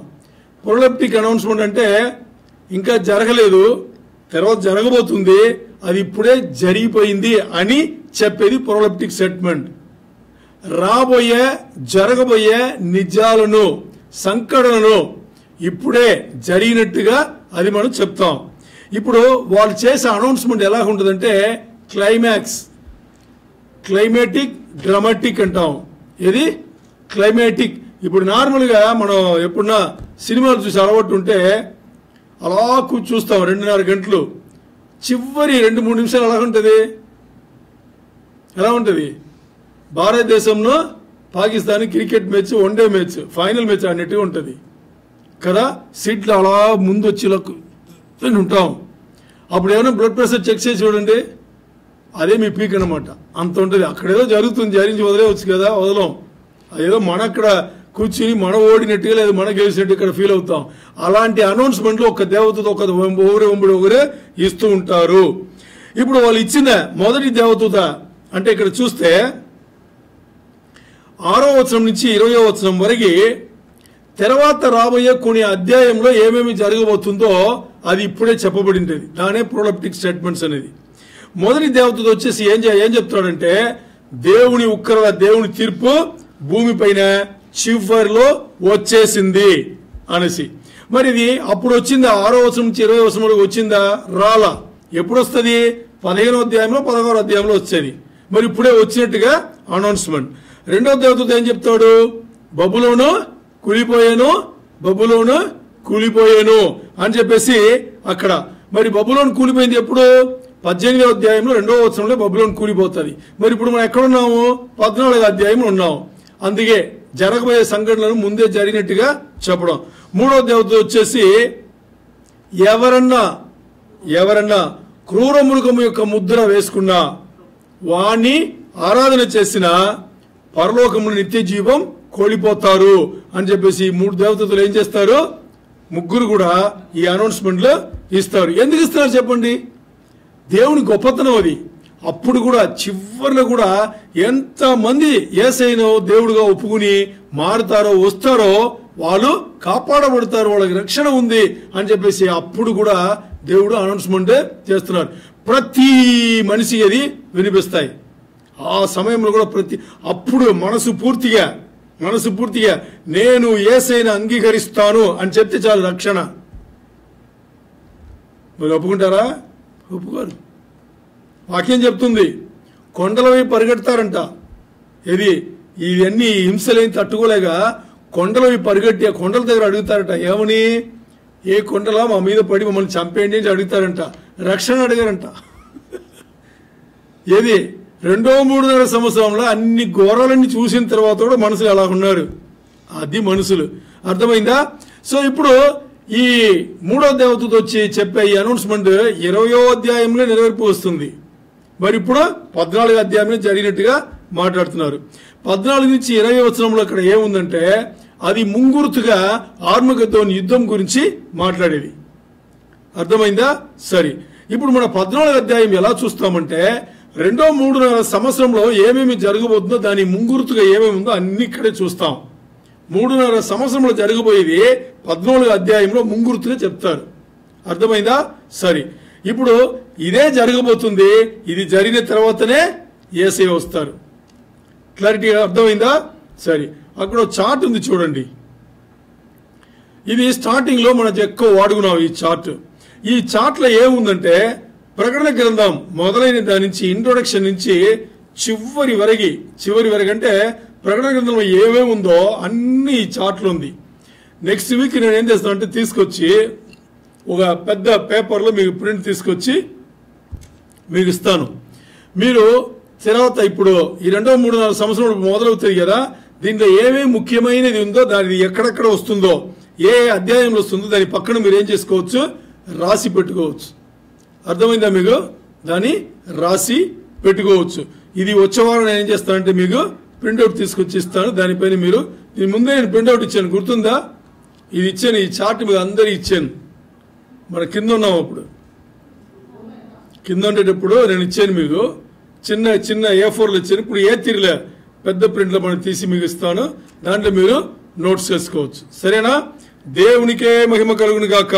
ప్రొలెప్టిక్ అనౌన్స్మెంట్ అంటే ఇంకా జరగలేదు, తర్వాత జరగబోతుంది, అది ఇప్పుడే జరిగిపోయింది అని చెప్పేది ప్రొలెప్టిక్ స్టేట్మెంట్. జరగబోయే నిజాలను, సంఘటనలను ఇప్పుడే జరిగినట్టుగా అది మనం చెప్తాం. ఇప్పుడు వాళ్ళు చేసే అనౌన్స్మెంట్ ఎలా ఉంటుందంటే క్లైమాటిక్ డ్రామాటిక్ అంటాం. ఇది క్లైమాటిక్. ఇప్పుడు నార్మల్గా మనం ఎప్పుడన్నా సినిమాలు చూసి అలవాటు ఉంటే అలా చూస్తాం 2.5 గంటలు. చివరి 2-3 నిమిషాలు ఎలా ఉంటుంది? భారతదేశంలో Pakistan cricket match, one day match, final match అన్నట్టుగా ఉంటుంది కదా. సీట్లు అలా ముందు వచ్చి ఉంటాం. అప్పుడు ఏమైనా బ్లడ్ ప్రెషర్ చెక్ చేసి చూడండి, అదే మీ పీక్ అనమాట. అంత ఉంటుంది. అక్కడేదో జరుగుతుంది, జరిగి వదిలేవచ్చు కదా, వదలం. అదేదో మన అక్కడ కూర్చుని మన ఓడినట్టుగా లేదు మన గెలిచినట్టు ఇక్కడ ఫీల్ అవుతాం. అలాంటి అనౌన్స్మెంట్లు ఒక దేవతతో ఒకరే ఇస్తూ ఉంటారు. ఇప్పుడు వాళ్ళు ఇచ్చిన మొదటి దేవదూత అంటే ఇక్కడ చూస్తే 6వ వచనం నుంచి 20వ వచనం వరకు తర్వాత రాబోయే కొన్ని అధ్యాయంలో ఏమేమి జరగబోతుందో అది ఇప్పుడే చెప్పబడింది. దానే ప్రొలెప్టిక్ స్టేట్మెంట్స్ అనేది. మొదటి దేవదూత వచ్చేసి ఏం చెప్తాడంటే దేవుని తీర్పు భూమి పైన చివరిలో వచ్చేసింది అనేసి. మరి ఇది అప్పుడు వచ్చిందా? 6వ వచనం నుంచి 20వ వచనం వరకు వచ్చిందా? రాలా. ఎప్పుడు వస్తుంది? 15వ అధ్యాయంలో 16వ అధ్యాయంలో వచ్చేది. మరి ఇప్పుడే వచ్చినట్టుగా అనౌన్స్మెంట్. రెండవ దేవదూత ఏం చెప్తాడు? బబులోను కూలిపోయాను అని చెప్పేసి అక్కడ. మరి బబులోను కూలిపోయింది ఎప్పుడు? 18వ అధ్యాయంలో 2వ వచనంలో బబులోను కూలిపోతుంది. మరి ఇప్పుడు మనం ఎక్కడున్నాము? 14వ అధ్యాయంలో ఉన్నాము. అందుకే జరగబోయే సంఘటనలను ముందే జరిగినట్టుగా చెప్పడం. 3వ దేవత వచ్చేసి ఎవరన్నా క్రూర మృగము యొక్క ముద్ర వేసుకున్నా, వాణ్ణి ఆరాధన చేసిన పరలోకములు నిత్య జీవం కోల్పోతారు అని చెప్పేసి ఈ 3 దేవతలు ఏం చేస్తారు? ముగ్గురు కూడా ఈ అనౌన్స్మెంట్లు ఇస్తారు. ఎందుకు ఇస్తున్నారు చెప్పండి? దేవుని గొప్పతనం అది. అప్పుడు కూడా చివరిలో కూడా ఎంతమంది యేసయ్యను దేవుడుగా ఒప్పుకుని మారుతారో వస్తారో వాళ్ళు కాపాడబడతారు, వాళ్ళకి రక్షణ ఉంది అని చెప్పేసి అప్పుడు కూడా దేవుడు అనౌన్స్మెంట్ చేస్తున్నారు. ప్రతి మనిషి అది వినిపిస్తాయి. ఆ సమయంలో కూడా అప్పుడు మనసు పూర్తిగా నేను యేసయ్యను అంగీకరిస్తాను అని చెప్తే చాలు రక్షణ. మీరు ఒప్పుకుంటారా? ఒప్పుకోరు. వాక్యం చెప్తుంది కొండలవి పరిగెడతారంట. ఇవన్నీ హింసలేని తట్టుకోలేక కొండలవి పరిగెట్టి ఆ కొండల దగ్గర అడుగుతారట. ఏమని? ఏ కొండలా మా మీద పడి మమ్మల్ని చంపేయండి అని అడుగుతారంట. రక్షణ అడిగారంట. 2-3.5 సంవత్సరంలో అన్ని ఘోరాలన్నీ చూసిన తర్వాత కూడా మనుషులు అలా ఉన్నారు. అది మనుషులు. అర్థమైందా? సో ఇప్పుడు ఈ 3వ దేవతతో వచ్చి చెప్పే ఈ అనౌన్స్మెంట్ 20వ అధ్యాయంలో నెరవేర్పు వస్తుంది. మరి ఇప్పుడు 14వ అధ్యాయంలో జరిగినట్టుగా మాట్లాడుతున్నారు. 14 నుంచి 20 వచనంలో అక్కడ ఏముందంటే అది ముంగుర్తుగా ఆర్మగద్దోని యుద్ధం గురించి మాట్లాడేది. అర్థమైందా? సరే, ఇప్పుడు మన 14వ అధ్యాయం ఎలా చూస్తామంటే 2-3.5 సంవత్సరంలో ఏమేమి జరగబోతుందో దాని ముంగుర్తుగా ఏమేమి ఉందో అన్ని ఇక్కడే చూస్తాం. 3.5 సంవత్సరంలో జరగబోయేది 14వ అధ్యాయంలో ముంగుర్తుగా చెప్తారు. అర్థమైందా? సరే, ఇప్పుడు ఇదే జరగబోతుంది. ఇది జరిగిన తర్వాతనే యేసయ్య వస్తారు. క్లారిటీగా అర్థమైందా? సరే, అక్కడ చార్ట్ ఉంది చూడండి. ఇది స్టార్టింగ్ లో మనం ఎక్కువ వాడుకున్నాం ఈ చార్ట్. ఈ చార్ట్ లో ఏముందంటే ప్రకటన గ్రంథం మొదలైన దాని నుంచి ఇంట్రొడక్షన్ నుంచి చివరి వరకు అంటే ప్రకటన గ్రంథంలో ఏమేమి ఉందో అన్ని ఈ చార్ట్లో ఉంది. నెక్స్ట్ వీక్ నేను ఏం చేస్తాను అంటే తీసుకొచ్చి ఒక పెద్ద పేపర్లో మీకు ప్రింట్ తీసుకొచ్చి మీకు ఇస్తాను. మీరు తర్వాత ఇప్పుడు ఈ 2-3-4 సంవత్సరాలు మొదలవుతాయి కదా, దీంట్లో ఏమేమి ముఖ్యమైనది ఉందో దాని ఎక్కడెక్కడ వస్తుందో ఏ అధ్యాయంలో వస్తుందో దాని పక్కన మీరు ఏం చేసుకోవచ్చు? రాసి పెట్టుకోవచ్చు. అర్థమైందా మీకు? దాన్ని రాసి పెట్టుకోవచ్చు. ఇది వచ్చే వారం నేను ఏం చేస్తానంటే మీకు ప్రింట్అవుట్ తీసుకొచ్చి ఇస్తాను. దానిపైన మీరు దీని ముందే నేను ప్రింట్అవుట్ ఇచ్చాను, గుర్తుందా? ఇది ఇచ్చాను, ఈ చార్ట్ మీకు అందరూ ఇచ్చాను. మన కింద ఉన్నాం, అప్పుడు కింద ఉండేటప్పుడు నేను ఇచ్చాను మీకు చిన్న A4లో ఇచ్చాను. ఇప్పుడు A3లో పెద్ద ప్రింట్లో మనం తీసి మీకు ఇస్తాను. దాంట్లో మీరు నోట్స్ చేసుకోవచ్చు. సరేనా? దేవునికే మహిమ కలుగును గాక.